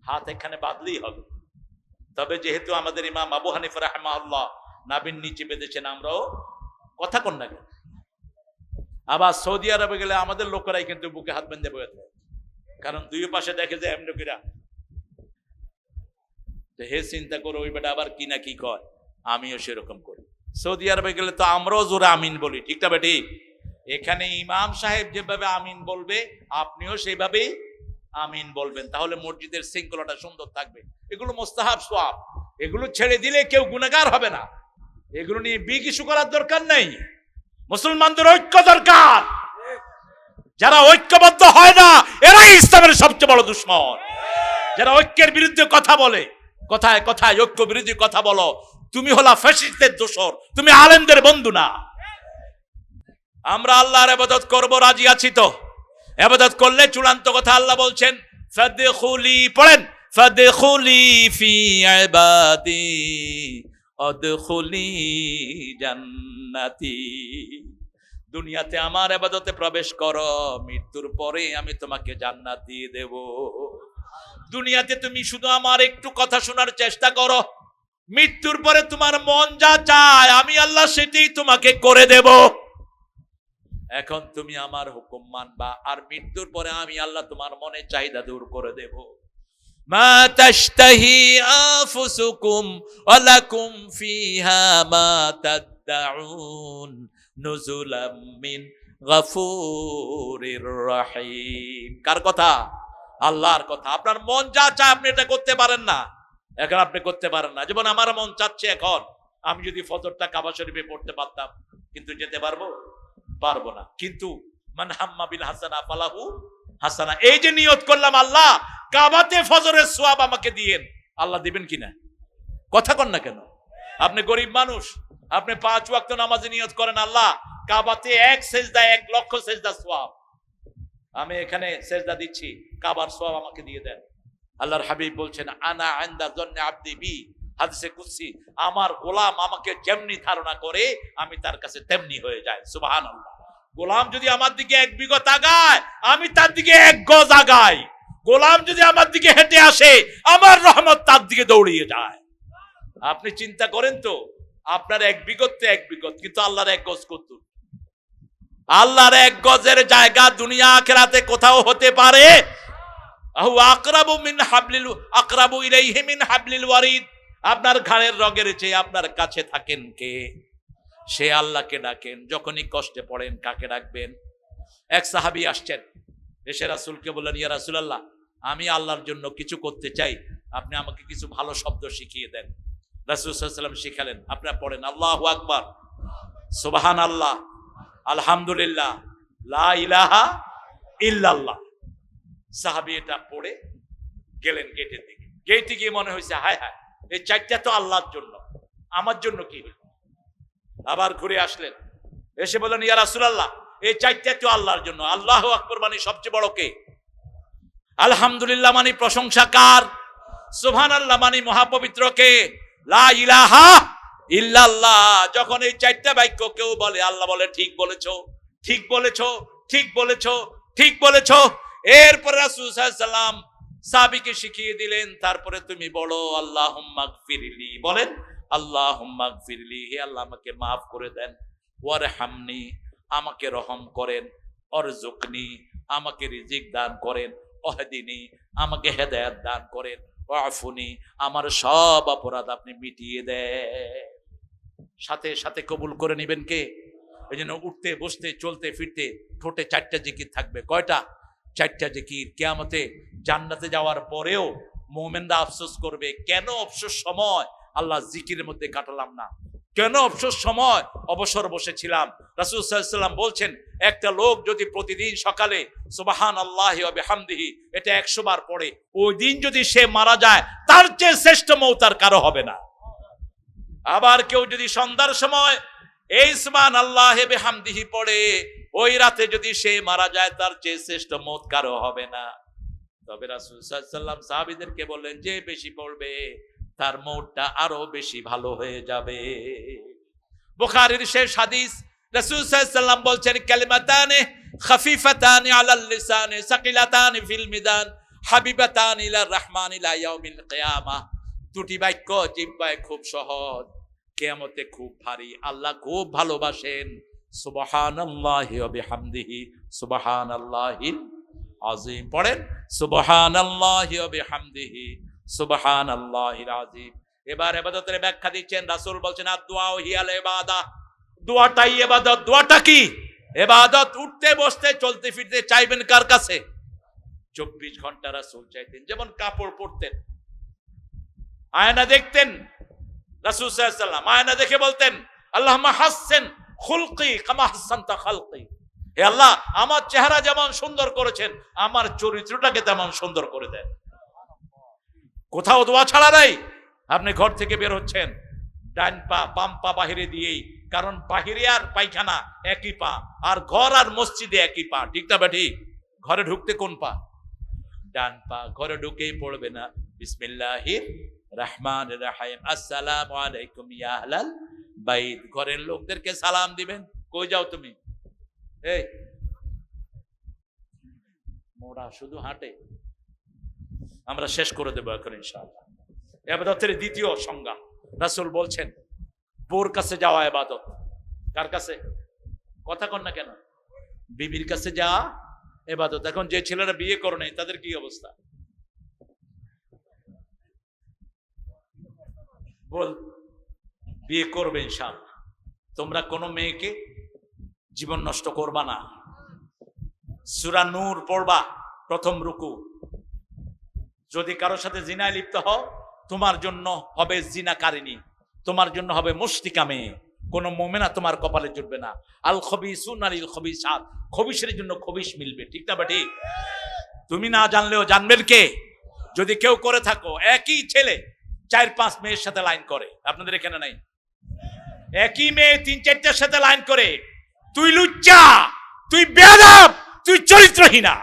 হাত এখানে বাঁধলেই হবে। তবে যেহেতু আমাদের ইমাম আবু হানিফা রাহিমাহুল্লাহ নাভির নিচে বেঁধেছেন, আমরাও কথা কন না। আবার সৌদি আরবে গেলে আমাদের লোকেরাই কিন্তু বুকে হাত বেঁধে বয়ে থাকে, কারণ 2 পাশে দেখে যে এমনি কিরা হে চিন্তা করো ওই বেটা আবার কি না কি কয়। আমিও সেরকম করি। সৌদি আরবে গেলে তো আমরাও জোরে আমিন বলি, ঠিক না বেটি? এখানে ইমাম সাহেব যেভাবে আমিন বলবে আপনিও সেইভাবেই আমিন বলবেন, তাহলে মসজিদের শৃঙ্খলাটা সুন্দর থাকবে। এগুলো মুস্তাহাব সওয়াব, এগুলো ছেড়ে দিলে কেউ গুনাহগার হবে না। এগুলো নিয়ে বিগ ইস্যু করার দরকার নেই। মুসলমানদের ঐক্য দরকার। যারা ঐক্যবদ্ধ হয় না এরাই ইসলামের সবচেয়ে বড় দুশমন। যারা ঐক্যের বিরুদ্ধে কথা বলে, কথায় কথায় ঐক্য বিরোধী কথা বলো, তুমি হলা ফ্যাসিস্টদের দোসর, তুমি আলেমদের বন্ধু না। আমরা আল্লাহর ইবাদত করব, রাজি আছি তো? ইবাদত করলে চূড়ান্ত কথা আল্লাহ বলছেন ফাদখুলি, পড়েন, ফাদখুলি ফি ইবাদি আদখুলি জান্নাতি। দুনিয়াতে আমার ইবাদতে প্রবেশ করো, মৃত্যুর পরে আমি তোমাকে জান্নাত দিয়ে দেব। দুনিয়াতে তুমি শুধু আমার একটু কথা শোনার চেষ্টা করো, মৃত্যুর পরে তোমার মন যা চায় আমি আল্লাহ সেটাই তোমাকে করে দেব। এখন তুমি আমার হুকুম মানবা, আর মৃত্যুর পরে আমি আল্লাহ তোমার মনের চাহিদা দূর করে দেব। মা তাশতাহি আনফুসুকুম ওয়া লাকুম ফিহা মা তাদউন নুজুলাম মিন গফুরির রহিম। কার কথা? আল্লাহর কথা। আপনার মন যা চায় আপনি এটা করতে পারেন না, এখন আপনি করতে পারেন না। যেমন আমার মন চাচ্ছে এখন আমি যদি ফজরটা কাবা শরীফে পড়তে পারতাম, কিন্তু যেতে পারবো? পারবো না। কিন্তু মান হাম্মা বিল হাসানা ফালাহু হাসানা, এই যে নিয়ত করলাম আল্লাহ কাবাতে ফজরের সওয়াব আমাকে দিয়েন, আল্লাহ দিবেন কিনা? কথা কন না কেন? আপনি গরিব মানুষ, আপনি 5 ওয়াক্ত নামাজে নিয়ত করেন আল্লাহ কাবাতে 1 সেজদা 1 লক্ষ সেজদা সওয়াব, আমি এখানে সেজদা দিচ্ছি, কাবার সওয়াব আমাকে দিয়ে দেন। আল্লাহর হাবিব বলছেন আনা ইনদা যন্নি আবদি বি, হাদিসে কুদসি, আমার গোলাম আমাকে যেমনি ধারণা করে আমি তার কাছে তেমনি হয়ে যায়। সুবহানাল্লাহ। গোলাম যদি আমার দিকে 1 বিঘত আগায় আমি তার দিকে 1 গজ আগাই, গোলাম যদি আমার দিকে হেঁটে আসে আমার রহমত তার দিকে দৌড়িয়ে যায়। আপনি চিন্তা করেন তো, আপনার 1 বিঘত 1 বিঘত, কিন্তু আল্লাহর 1 গজ কত? আল্লাহর 1 গজের জায়গা দুনিয়া আখিরাতে কোথাও হতে পারে? আহু আকরাবু মিন হাবলিল, আকরাবু ইলাইহি মিন হাবলিল ওয়ারিদ। আপনার ঘাড়ের রগের চেয়ে আপনার কাছে থাকেন কে? সে আল্লাহকে ডাকেন। যখনই কষ্টে পড়েন কাকে ডাকবেন? এক সাহাবী আসছেন, এসে রাসূলকে বললেন ইয়া রাসূলুল্লাহ, আমি আল্লাহর জন্য কিছু করতে চাই, আপনি আমাকে কিছু ভালো শব্দ শিখিয়ে দেন। রাসূল সাল্লাল্লাহু আলাইহি ওয়াসাল্লাম শিখালেন, আপনারা পড়েন আল্লাহু আকবার, সুবহানাল্লাহ, আলহামদুলিল্লাহ, লা ইলাহা ইল্লাল্লাহ। সাহাবী এটা পড়ে গেলেন গেটের দিকে। গেটে গিয়ে মনে হয়েছে হায় হায়, এই 4টা তো আল্লাহর জন্য, আমার জন্য কি হলো? আবার ঘুরে আসলেন, এসে বললেন ইয়া রাসূলুল্লাহ, এই 4টা তো আল্লাহর জন্য। আল্লাহু আকবার মানে সবচেয়ে বড় কে? আলহামদুলিল্লাহ মানে প্রশংসা কার? সুবহানাল্লাহ মানে মহাপবিত্র কে? লা ইলাহা ইল্লাল্লাহ। যখন এই 4টা বাক্য কেউ বলে আল্লাহ বলে ঠিক বলেছো, ঠিক বলেছো, ঠিক বলেছো, ঠিক বলেছো। এরপরে রাসূল সাল্লাল্লাহু আলাইহি ওয়াসাল্লাম সাহাবীকে শিখিয়ে দিলেন, তারপরে তুমি বলো আল্লাহুম্মা গফিরলি, বলেন আল্লাহুম্মা গফিরলি, হে আল্লাহ আমাকে মাফ করে দেন, ওয়ারহামনি, আমাকে রহম করেন, অরজুকনি, আমাকে রিজিক দান করেন, ওহদিনি, আমাকে হেদায়েত দান করেন, ওয়াফুনি, আমার সব অপরাধ আপনি মিটিয়ে দেন। সাথে সাথে কবুল করে নেবেন কে? এই জন্য উঠতে বসতে চলতে ফিরতে ঠোঁটে 4টা জিকির থাকবে। কয়টা? 4টা জিকির। কিয়ামতে জান্নাতে যাওয়ার পরেও মুমিনরা আফসোস করবে, কেন অবসর সময় আল্লাহ জিকিরের মধ্যে কাটালাম না, কেন অবসর সময় অবসর বসেছিলাম। রাসূল সাল্লাল্লাহু আলাইহি ওয়াসাল্লাম বলছেন, একটা লোক যদি প্রতিদিন সকালে সুবহানাল্লাহি ওয়া বিহামদিহি এটা 100 বার পড়ে, ওই দিন যদি সে মারা যায় তার চেয়ে শ্রেষ্ঠ মওত আর কারো হবে না। আবার কেউ যদি সন্ধ্যার সময় এই সুবহানাল্লাহি ওয়া বিহামদিহি পড়ে, ওই রাতে যদি সে মারা যায় তার চেয়ে শ্রেষ্ঠ মওত কারো হবে না। তবে রাসূল সাল্লাল্লাহু আলাইহি ওয়াসাল্লাম সাহাবীদেরকে বললেন, যে বেশি পড়বে তার মওতটা আরো বেশি ভালো হয়ে যাবে। বুখারীর শেষ হাদিস, রাসূল সাল্লাল্লাহু আলাইহি ওয়াসাল্লাম বলছেন, কালিমাতানি খাফিফাতানি আলাল লিসানি সাকিলাতানি ফিল মিজান হাবিবাতানি ইলার রহমান ইলা ইয়াউমিল কিয়ামাহ। 2টি বাক্য জিহ্বায় খুব সহজ, কিয়ামতে খুব ভারী, আল্লাহ খুব ভালোবাসেন। সুবহানাল্লাহি ওয়া বিহামদিহি সুবহানাল্লাহিল আযীম। পড়েন সুবহানাল্লাহি ওয়া বিহামদিহি সুবহানাল্লাহিল আযীম। এবার ইবাদতের ব্যাখ্যা দিচ্ছেন রাসূল বলছেন, আদ-দুআ হিয়াল ইবাদা, দোয়াটাই ইবাদত। দোয়াটা কি? ইবাদত। উঠতে বসতে চলতে ফিরতে চাইবেন কার কাছে? 24 ঘন্টা রাসূল চাইতেন। যেমন কাপড় পরতেন, আয়না দেখতেন, রাসূল সাল্লাল্লাহু আলাইহি ওয়াসাল্লাম আয়না দেখে বলতেন, আল্লাহুম্মা হাসসিন খুলকি কামা হাসসানতা খালকি, হে আল্লাহ আমার চেহারা যেমন সুন্দর করেছেন আমার চরিত্রটাকে তেমন সুন্দর করে দেন। কোথাও দোয়া ছাড়া নাই। আপনি ঘর থেকে বের হচ্ছেন, ডান পা বাম পা বাহিরে দিয়েই কারণ বাহিরে আর পায়খানা একই পা, আর ঘর আর মসজিদে একই পা, ঠিক না বা ঠিক? ঘরে ঢুকতে কোন পা? ডান পা। ঘরে ঢুকেই পড়বে না বিসমিল্লাহির রহমানির রহিম, আসসালামু আলাইকুম ইয়া আহলাল বাইত। ঘরের লোকদেরকে সালাম দিবেন। কই যাও তুমি? এই মোড়া শুধু হাঁটে। আমরা শেষ করে দেবো এখন ইনশাআল্লাহ। ইবাদতের দ্বিতীয় সংজ্ঞা, রাসূল বলছেন বউর কাছে যাওয়া ইবাদত। কার কাছে? কথা কন না কেন? বিবির কাছে যাওয়া ইবাদত। এখন যে ছেলেরা বিয়ে করে নাই তাদের কি অবস্থা? বল, বিয়ে করবে ইনশাআল্লাহ। তোমরা কোনো মেয়েকে জীবন নষ্ট করবা না। সূরা নূর পড়বা, প্রথম রুকু। যদি কারোর সাথে জিনায় লিপ্ত হও, তোমার জন্য হবে জিনাকারিনী, তোমার জন্য হবে মুশরিকা মেয়ে। কোন মুমিনা তোমার কপালে জুটবে না। আল খবিসুনা লিল খবিসাত, খবিসের জন্য খবিস মিলবে, ঠিক না বেটি? তুমি না জানলেও জানবেন কে? যদি কেউ করে থাকো, একই ছেলে 4-5 মেয়ের সাথে লাইন করে, আপনাদের এখানে নাই? একই মেয়ে 3-4টার সাথে লাইন করে, তুই লুচ্চা, তুই বেয়াদব, তুই চরিত্রহীনা।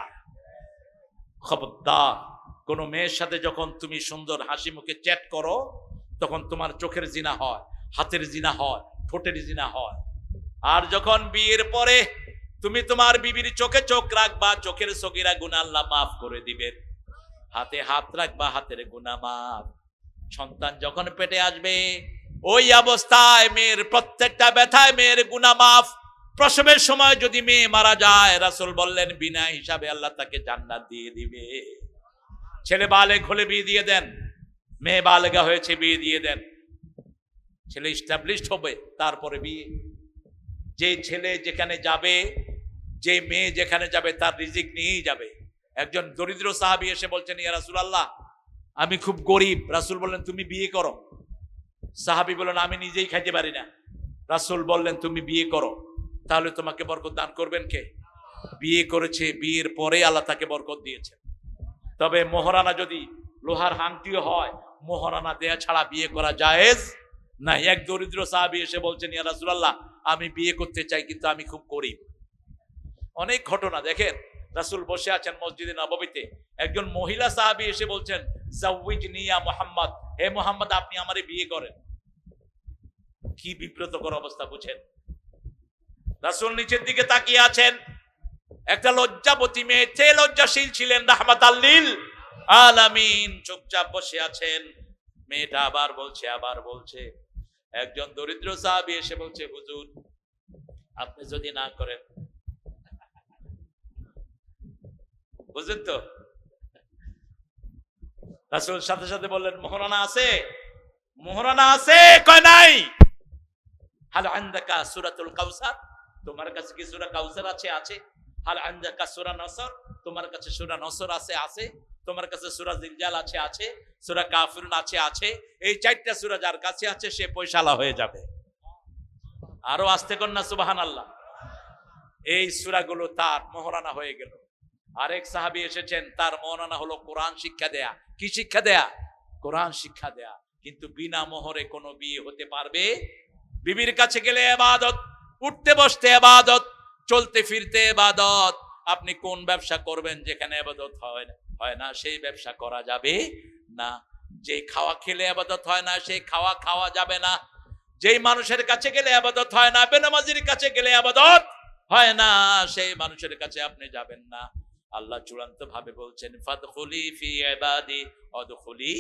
খবরদার, কোন মেয়ের সাথে যখন তুমি সুন্দর হাসি মুখে চ্যাট করো, তখন তোমার চোখের জিনা হয়, হাতের জিনা হয়, ঠোঁটের জিনা হয়। আর যখন বিয়ের পরে তুমি তোমার বিবির চোখে চোখ রাখবা, চোখের সগীরা গুনাহ আল্লাহ মাফ করে দিবেন। হাতে হাত রাখবা, হাতের গুনাহ মাফ। সন্তান যখন পেটে আসবে, ওই অবস্থায় মেয়ের প্রত্যেকটা ব্যথায় মেয়ের গুনাহ মাফ। প্রসবের সময় যদি মেয়ে মারা যায়, রাসূল বললেন বিনা হিসাবে আল্লাহ তাকে জান্নাত দিয়ে দিবে। ছেলে বালেগ হলে বিয়ে দিয়ে দেন, মেয়ে বালেগা হয়েছে বিয়ে দিয়ে দেন। ছেলে এস্টাবলিশড হবে, তারপরে বিয়ে। যে ছেলে যেখানে যাবে, যে মেয়ে যেখানে যাবে, তার রিজিক নিয়েই যাবে। একজন দরিদ্র সাহাবী এসে বলছেন, ইয়া রাসূলুল্লাহ, আমি খুব গরিব। রাসূল বললেন তুমি বিয়ে করো। সাহাবী বললেন আমি নিজেই খাইতে পারি না। রাসূল বললেন তুমি বিয়ে করো, তাহলে তোমাকে বরকত দান করবেন কে? বিয়ে করেছে, বিয়ের পরে আল্লাহ তাকে বরকত দিয়েছে। তবে মোহরানা যদি লোহার আংটিও হয়, মোহরানা দেয়া ছাড়া বিয়ে করা জায়েজ না। এক দরিদ্র সাহাবী এসে বলছেন, ইয়া রাসূলুল্লাহ, আমি বিয়ে করতে চাই কিন্তু আমি খুব গরিব। অনেক ঘটনা দেখেন, রাসূল বসে আছেন মসজিদে নববীতে, একজন মহিলা সাহাবী এসে বলছেন, জাওয়িজনি ইয়া মুহাম্মদ, হে মুহাম্মদ আপনি আমারে বিয়ে করেন। কি বিব্রতকর অবস্থা বুঝেন। রাসূল নিচের দিকে তাকিয়ে আছেন, একটা লজ্জাবতী মেয়ে, লজ্জাশীল ছিলেন, রাহমাতাল লিল আলামিন, চুপচাপ বসে আছেন। মেয়েটা আবার বলছে। একজন দরিদ্র সাহাবী এসে বলছে, হুজুর আপনি যদি না করেন, বুঝলেন তো? রাসূল সাথে সাথে বললেন, মোহরানা আছে? মোহরানা আছে? কয় নাই। হাল আনদাকা সূরাতুল কাউসার, তোমার কাছে কি সূরা কাউসার আছে? আছে। হাল আনদাকা সূরা নসর, তোমার কাছে সূরা নসর আছে? আছে। তোমার কাছে সূরা জিলজাল আছে? আছে। সূরা কাফিরুন আছে? আছে। এই 4টা সূরা যার কাছে আছে সে পয়সালা হয়ে যাবে। আরো আস্তে কর না সুবহানাল্লাহ। এই সূরাগুলো তার মোহরানা হয়ে গেল। আরেক সাহাবী এসেছেন, তার মোহরানা হলো কোরআন শিক্ষা দেয়া। কি শিক্ষা দেয়া? কোরআন শিক্ষা দেয়া। কিন্তু বিনা মোহরে কোনো বিয়ে হতে পারবে? বিবির কাছে গেলে ইবাদত, উঠতে বসতে ইবাদত, চলতে ফিরতে ইবাদত। আপনি কোন ব্যবসা করবেন যেখানে ইবাদত হয় না, সেই ব্যবসা করা যাবে না। যে খাওয়া খেলে ইবাদত হয় না, সেই খাওয়া খাওয়া যাবে না। যেই মানুষের কাছে গেলে ইবাদত হয় না, বেনামাজির কাছে গেলে ইবাদত হয় না, সেই মানুষের কাছে আপনি যাবেন না। আল্লাহ চূড়ান্ত ভাবে বলছেন, ফাদখুলি ফি ইবাদি ওয়াদখুলি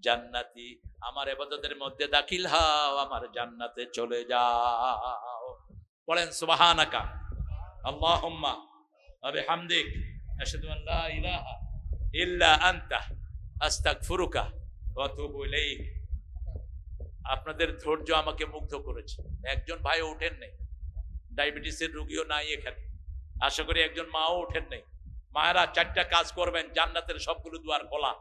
জান্নাতি, আমার ইবাদতের মধ্যে দাখিল হও, আমার জান্নাতে চলে যাও। বলেন সুবহানাকা আল্লাহুম্মা ওয়া বিহামদিক, আশহাদু আন লা ইলাহা ইল্লা আনতা, আস্তাগফিরুকা ওয়া আতুবু ইলাইক। আপনাদের ধৈর্য আমাকে মুগ্ধ করেছে। একজন ভাই ওঠেন নাই, ডায়াবেটিসের রোগীও নাই এখানে, আশা করি একজন মাও ওঠেন নাই। মায়েরা 4টা কাজ করবেন, জান্নাতের সবগুলো দুয়ার খোলা।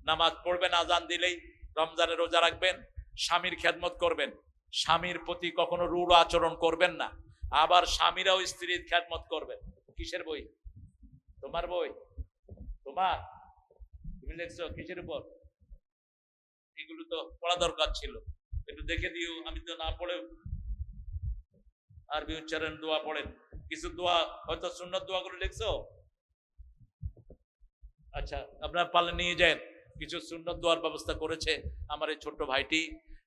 নামাজ পড়বেন আজান দিলেই, রমজানের রোজা রাখবেন, স্বামীর খেদমত করবেন, স্বামীর প্রতি কখনো রূঢ় আচরণ করবেন না। আবার স্বামীরাও স্ত্রীর খেদমত করবেন। কিসের বই? তোমার বই? তোমার? তুমি লিখছো কিসের উপর? এগুলো তো পড়া দরকার ছিল, একটু দেখে দিও। আমি তো না পড়েও আরবি উচ্চারণ দোয়া পড়েন। কিছু দোয়া হয়তো সুন্নত দোয়াগুলো লিখছো, আচ্ছা আপনারা পারলে নিয়ে যান। কিছু সুন্নত দোয়ার ব্যবস্থা করেছে আমার এই ছোট্ট ভাইটি।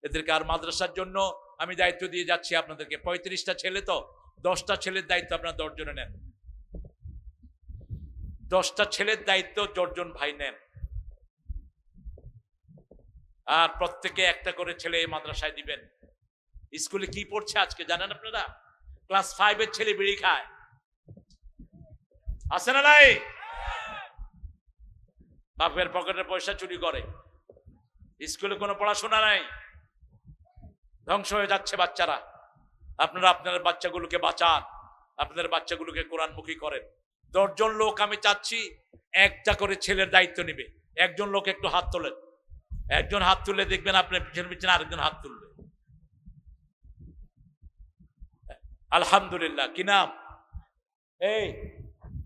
এদেরকে আর মাদ্রাসার জন্য আমি দায়িত্ব দিয়ে যাচ্ছি আপনাদেরকে। 35টা ছেলে, তো 10টা ছেলের দায়িত্ব আপনারা 10 জনে নেন। 10টা ছেলের দায়িত্ব 10 জন ভাই নেন। আর প্রত্যেকে একটা করে ছেলে এই মাদ্রাসায় দিবেন। স্কুলে কি পড়ছে আজকে জানেন আপনারা? ক্লাস 5 ছেলে বিড়ি খায়, আছে না নাই? বাপের পকেটের পয়সা চুরি করে, স্কুলে কোনো পড়াশোনা নাই, ধ্বংস হয়ে যাচ্ছে বাচ্চারা। আপনারা আপনাদের বাচ্চাগুলোকে বাঁচান, আপনাদের বাচ্চাগুলোকে কোরআনমুখী করেন। 10 জন লোক আমি চাচ্ছি একটা করে ছেলের দায়িত্ব নিবে। একজন লোক একটু হাত তোলেন, একজন হাত তুললে দেখবেন আপনার পিছনে পিছনে আরেকজন হাত তুলবে। আলহামদুলিল্লাহ। কি নাম? এই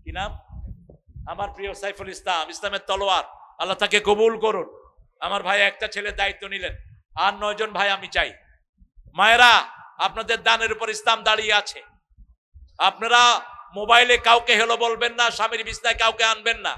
কি নাম? আমার প্রিয় সাইফুল ইসলাম, ইসলামের তলোয়ার, আল্লাহ তাকে কবুল করুন। আমার ভাই একটা ছেলের দায়িত্ব নিলেন, আর 9 জন ভাই আমি চাই। মায়েরা, আপনাদের দানের উপর ইসলাম দাঁড়িয়ে আছে। আপনারা মোবাইলে কাউকে হেলো বলবেন না, স্বামীর বিছনায় কাউকে আনবেন না।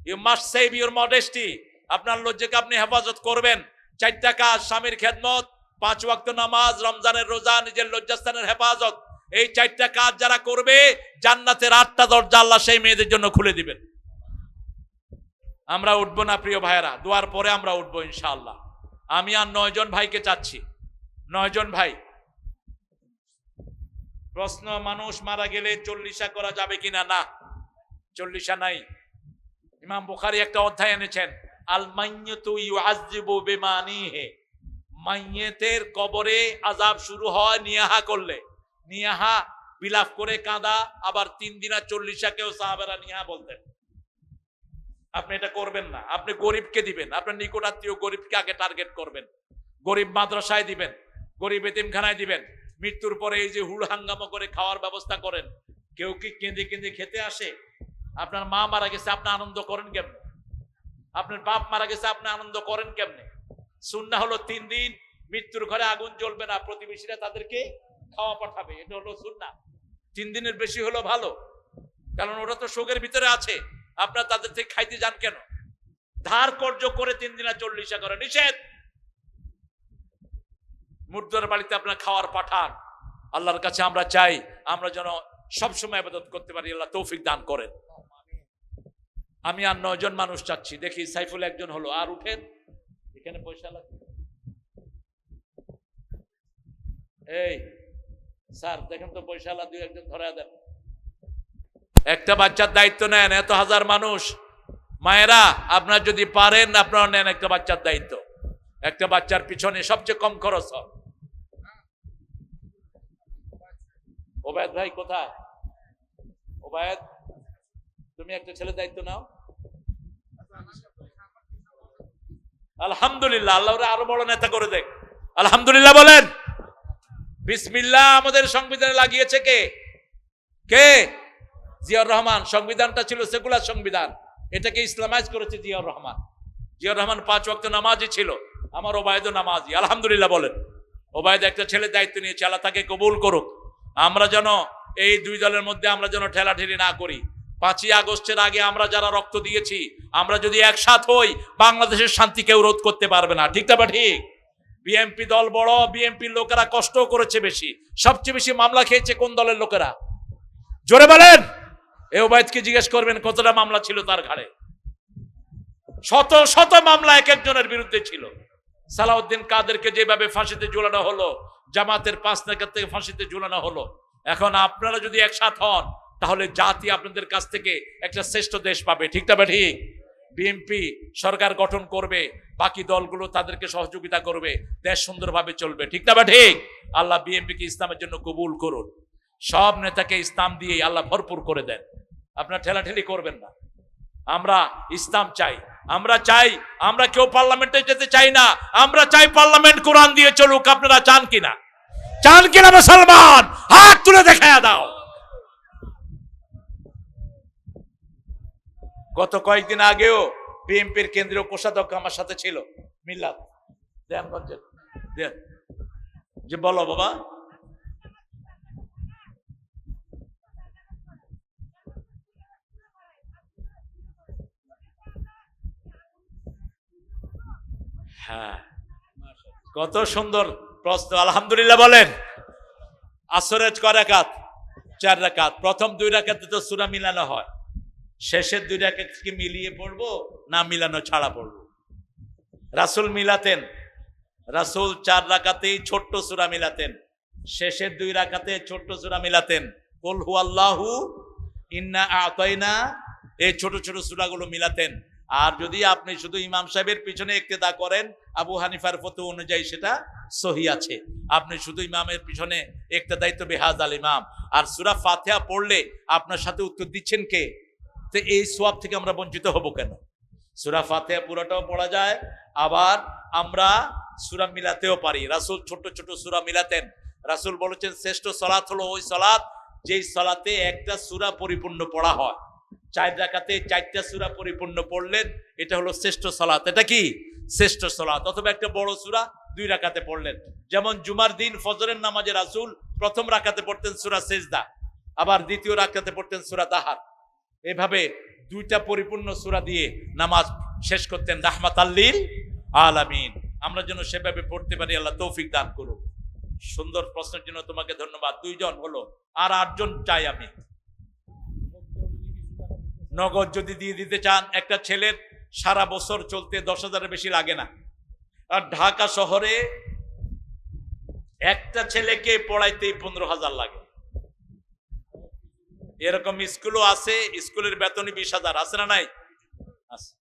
You must save your modesty. আপনার লজ্জাকে আপনি হেফাজত করবেন। 4টা কাজ: স্বামীর খেদমত, 5 ওয়াক্ত নামাজ, রমজানের রোজা, নিজের লজ্জাস্থানের হেফাজত। এই 4টা কাজ যারা করবে, জান্নাতের 8টা দরজা আল্লাহ সেই মেয়েদের জন্য খুলে দিবেন। আমরা উঠবো না প্রিয় ভাইয়েরা, দোয়ার পরে আমরা উঠবো ইনশাআল্লাহ। আমি আর 9 জন ভাইকে চাচ্ছি। 9 জন ভাই। প্রশ্ন: মানুষ মারা গেলে 40 করা যাবে কিনা? না, 40 নাই। ইমাম বুখারী একটা অধ্যায় এনেছেন, আল মাইয়্যিতু ইউআযযিবু বিমানিহি। মাইয়্যিতের কবরে আযাব শুরু হয় নিয়াহা করলে। নিয়াহা বিলাপ করে কাঁদা, আবার 3 দিনা 40 কেও সাহাবারা নিয়াহা বলতেন। আপনি এটা করবেন না। আপনি গরিবকে দিবেন, আপনার নিকটাত্মীয় গরিবকে আগে টার্গেট করবেন। গরিব মাদ্রাসায় দিবেন, গরিব এতিমখানায় দিবেন। মৃত্যুর পরে এই যে হুড় হাঙ্গামা করে খাওয়ার ব্যবস্থা করেন। কেউ কি কেঁদে কেঁদে খেতে আসে? আপনার মা মারা গেছে, আপনি আনন্দ করেন কেমনে? আপনার বাপ মারা গেছে, আপনি আনন্দ করেন কেমনে? সুন্নাহ হলো 3 দিন মৃত্যুর ঘরে আগুন জ্বলবে না, প্রতিবেশীরা তাদেরকে খাওয়া পাঠাবে। এটা হলো সুন্নাহ। 3 দিনের বেশি হলো ভালো, কারণ ওটা তো শোকের ভিতরে আছে। আপনার তাদের থেকে খাইতে যান কেন? ধার কর্য করে 3 দিনা 40 করে নিষেধ। মুর্দার বাড়িতে আপনার খাওয়ার পাঠান। আল্লাহর কাছে আমরা চাই আমরা যেন সবসময় ইবাদত করতে পারি। আল্লাহ তৌফিক দান করেন। আমি আর 9 জন মানুষ চাচ্ছি। দেখি সাইফুল একজন হলো, আর উঠেন। এখানে পয়সা লাগবে। এই স্যার দেখেন তো, পয়সা লাগবে, একজন ধরে দেন। একটা বাচ্চার দায়িত্ব নেন, এত হাজার মানুষ। মায়েরা, আপনারা যদি পারেন আপনারা নেন একটা বাচ্চার দায়িত্ব। একটা বাচ্চার পিছনে সবচেয়ে কম খরচ হয়। ওবায়দ ভাই কোথায়? ওবায়দ, তুমি একটা ছেলে দায়িত্ব নাও। আলহামদুলিল্লাহ, আল্লাহ ওরা আরো বড় নেতা করে দেখ। আলহামদুলিল্লাহ বলেন। বিসমিল্লাহ। আমাদের সংবিধানে লাগিয়েছে কে? কে? জিয়াউর রহমান। সংবিধানটা ছিল সেকুলার সংবিধান, এটাকে ইসলামাইজ করেছে জিয়াউর রহমান। জিয়াউর রহমান 5 ওয়াক্ত নামাজি ছিল। আমার ওবায়দও নামাজি। আলহামদুলিল্লাহ বলেন। ওবায়দ একটা ছেলের দায়িত্ব নিয়েছে, আল্লাহ তাকে কবুল করুক। আমরা যেন এই 2 দলের মধ্যে আমরা যেন ঠেলাঠেলি না করি। 5ই আগস্টের আগে আমরা যারা রক্ত দিয়েছি, আমরা যদি একসাথ হই, বাংলাদেশের শান্তি কেউ রোধ করতে পারবে না। ঠিক না বা ঠিক? বিএনপি দল বড়, বিএনপির লোকেরা কষ্ট করেছে বেশি। সবচেয়ে বেশি মামলা খেয়েছে কোন দলের লোকেরা? জোরে বলেন। এই ওবায়দকে জিজ্ঞেস করবেন কতটা মামলা ছিল তার ঘাড়ে। শত শত মামলা এক একজনের বিরুদ্ধে ছিল। সালাউদ্দিন কাদেরকে যেভাবে ফাঁসিতে ঝুলানো হলো, জামাতের 5 নেতাকে ফাঁসিতে ঝুলানো হলো। এখন আপনারা যদি একসাথ হন, তাহলে জাতি আপনাদের কাছ থেকে একটা শ্রেষ্ঠ দেশ পাবে। ঠিক না ঠিক? বিএনপি সরকার গঠন করবে, বাকি দলগুলো তাদেরকে সহযোগিতা করবে, দেশ সুন্দরভাবে চলবে। ঠিক না ঠিক? আল্লাহ বিএনপিকে ইসলামের জন্য কবুল করুন। সব নেতাকে ইসলাম দিয়ে আল্লাহ ভরপুর করে দেন। আপনারা ঠেলাঠেলি করবেন না। আমরা ইসলাম চাই। আমরা চাই, আমরা কেউ পার্লামেন্টে যেতে চাই না। আমরা চাই পার্লামেন্ট কোরআন দিয়ে চলুক। আপনারা চান কিনা? চান কিনা মুসলমান? হাত তুলে দেখায়া দাও। গত কয়েকদিন আগেও বিএনপির কেন্দ্রীয় কোষাধ্যক্ষ আমার সাথে ছিল, মিলাদ দেনগঞ্জের। যে বলো বাবা, হ্যাঁ, কত সুন্দর প্রশ্ন, আলহামদুলিল্লাহ বলেন। আসরের কয় রাকাত? 4 রাকাত। প্রথম 2 রাকাতে তো সূরা মিলানো হয়, শেষের 2 রাকাত কি মিলিয়ে পড়বো না মিলানো ছাড়া পড়বো? রাসূল মিলাতেন, রাসূল 4 রাকাতেই ছোট্ট সূরা মিলাতেন, শেষের 2 রাকাতে ছোট্ট সূরা মিলাতেন। কুল হুয়াল্লাহু, ইন্না আতাইনা, এই ছোট ছোট সূরাগুলো মিলাতেন। আর যদি আপনি শুধু ইমাম সাহেবের পিছনে ইক্তেদা করেন, আবু হানিফার ফতোয়া অনুযায়ী সেটা সহি আছে। আপনি শুধু ইমামের পিছনে ইক্তেদাই তো বিহাজাল ইমাম। আর সূরা ফাতিহা পড়লে আপনার সাথে উত্তর দিচ্ছেন কে? তো এই সওয়াব থেকে আমরা বঞ্চিত হব কেন? সূরা ফাতিহা পুরোটাও পড়া যায়, আবার আমরা সূরা মিলাতেও পারি। রাসূল ছোট ছোট সূরা মিলাতেন। রাসূল বলেছেন শ্রেষ্ঠ সালাত হলো ওই সালাত যেই সালাতে একটা সূরা পরিপূর্ণ পড়া হয়। 4 রাকাতে 4টা সূরা পরিপূর্ণ পড়লেন, এটা হলো শ্রেষ্ঠ সালাত। এটা কি শ্রেষ্ঠ সালাত? অথবা একটা বড় সূরা 2 রাকাতে পড়লেন, যেমন জুমার দিন ফজরের নামাজে রাসূল প্রথম রাকাতে পড়তেন সূরা সিজদা, আবার দ্বিতীয় রাকাতে পড়তেন সূরা তাহার। এভাবে 2টা পরিপূর্ণ সূরা দিয়ে নামাজ শেষ করতেন রাহমাতাল লিল আলামিন। আমরা যেন সেভাবে পড়তে পারি, আল্লাহ তৌফিক দান করুন। সুন্দর প্রশ্নের জন্য তোমাকে ধন্যবাদ। 2 জন হলো, আর 8 জন চাই আমি। নগদ যদি দিয়ে দিতে চান, একটা ছেলের সারা বছর চলতে 10,000-এর বেশি লাগে না। আর ঢাকা শহরে একটা ছেলেকে পড়াইতেই 15,000 লাগে। এরকম স্কুলও আছে, স্কুলের বেতনই 20,000, আছে না নাই? আছে।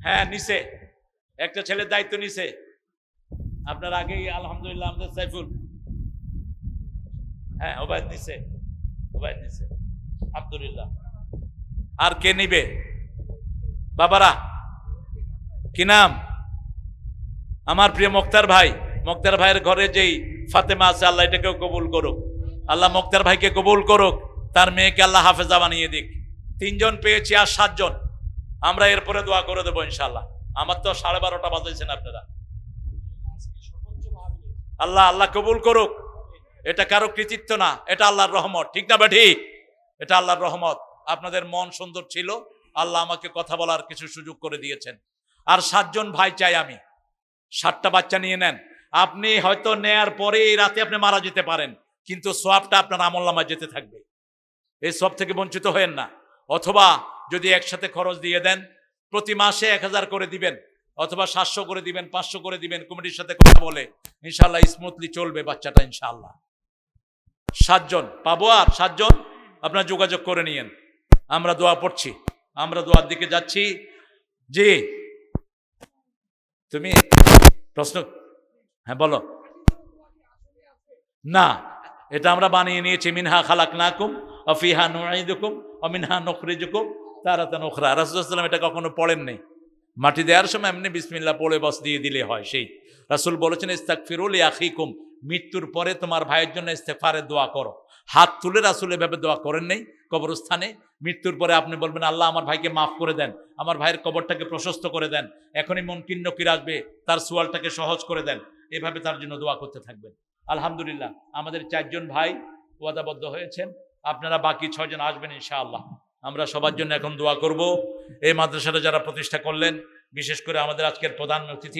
হ্যাঁ নিছে, একটা ছেলের দায়িত্ব নিছে আপনার আগেই, আলহামদুলিল্লাহ আমাদের সাইফুল, হ্যাঁ ওবায়দ নিছে, ওবায়দ নিছে, আলহামদুলিল্লাহ। আর কে নিবে বাবারা? কি নাম? আমার প্রিয় মুক্তার ভাই। মুক্তার ভাইয়ের ঘরে যেই ফাতেমা আছে, আল্লাহ এটাকেও কবুল করুক। আল্লাহ মুক্তার ভাইকে কবুল করুক, তার মেয়েকে আল্লাহ হাফেজা বানিয়ে দিক। 3 জন পেয়েছি, আর 7 জন। আমরা এরপরে দোয়া করে দেবো ইনশাআল্লাহ। আমার তো 12:30 বাজাইছেন আপনারা। আল্লাহ আল্লাহ কবুল করুক। এটা কারো কৃতিত্ব না, এটা আল্লাহর রহমত, ঠিক না বা ঠিক? এটা আল্লাহর রহমত। আপনাদের মন সুন্দর ছিল, আল্লাহ আমাকে কথা বলার কিছু সুযোগ করে দিয়েছেন। আর 7 জন ভাই চাই আমি। 7টা বাচ্চা নিয়ে নেন। আপনি হয়তো নেয়ার পরে এই রাতে আপনি মারা যেতে পারেন, কিন্তু সওয়াবটা আপনার আমলনামায় যেতে থাকবে। এই সওয়াব থেকে বঞ্চিত হয়েন না। অথবা যদি একসাথে খরচ দিয়ে দেন, প্রতি মাসে 1000 করে দিবেন, অথবা 700 করে দিবেন, 500 করে দিবেন, কমিটির সাথে কথা বলে ইনশাআল্লাহ স্মুথলি চলবে বাচ্চাটা ইনশাআল্লাহ। 7 জন পাবো, আর 7 জন আপনারা যোগাযোগ করে নিয়েন। আমরা দোয়া পড়ছি, আমরা দোয়ার দিকে যাচ্ছি। জি তুমি প্রশ্ন, হ্যাঁ বলো। না, এটা আমরা বানিয়ে নিয়েছি। মিনহা খালাকনাকুম ওয়া ফিহা নুঈদুকুম ওয়া মিনহা নুখরিজুকুম তারাতান উখরা। রাসূলুল্লাহ সাল্লাল্লাহু আলাইহি ওয়াসাল্লাম এটা কখনো পড়েন নাই। মাটি দেওয়ার সময় এমনি বিসমিল্লাহ পড়ে বস দিয়ে দিলে হয়। সেই রাসূল বলেছেন ইস্তাগফিরু লিআখিকুম, মৃত্যুর পরে তোমার ভাইয়ের জন্য ইস্তেগফারের দোয়া করো। হাত তুলে রাসূল এভাবে দোয়া করেন নাই কবরস্থানে। মৃত্যুর পরে আপনি বলবেন আল্লাহ আমার ভাইকে মাফ করে দেন, আমার ভাইয়ের কবরটাকে প্রশস্ত করে দেন, এখনই মুনকির নকির আসবে, তার সোয়ালটাকে সহজ করে দেন। এভাবে তার জন্য দোয়া করতে থাকবেন। আলহামদুলিল্লাহ আমাদের 4 জন ভাই ওয়াদাবদ্ধ হয়েছেন, আপনারা বাকি 6 জন আসবেন ইনশাআল্লাহ। আমরা সবার জন্য এখন দোয়া করব। এই মাদ্রাসাটা যারা প্রতিষ্ঠা করলেন, বিশেষ করে আমাদের আজকের প্রধান অতিথি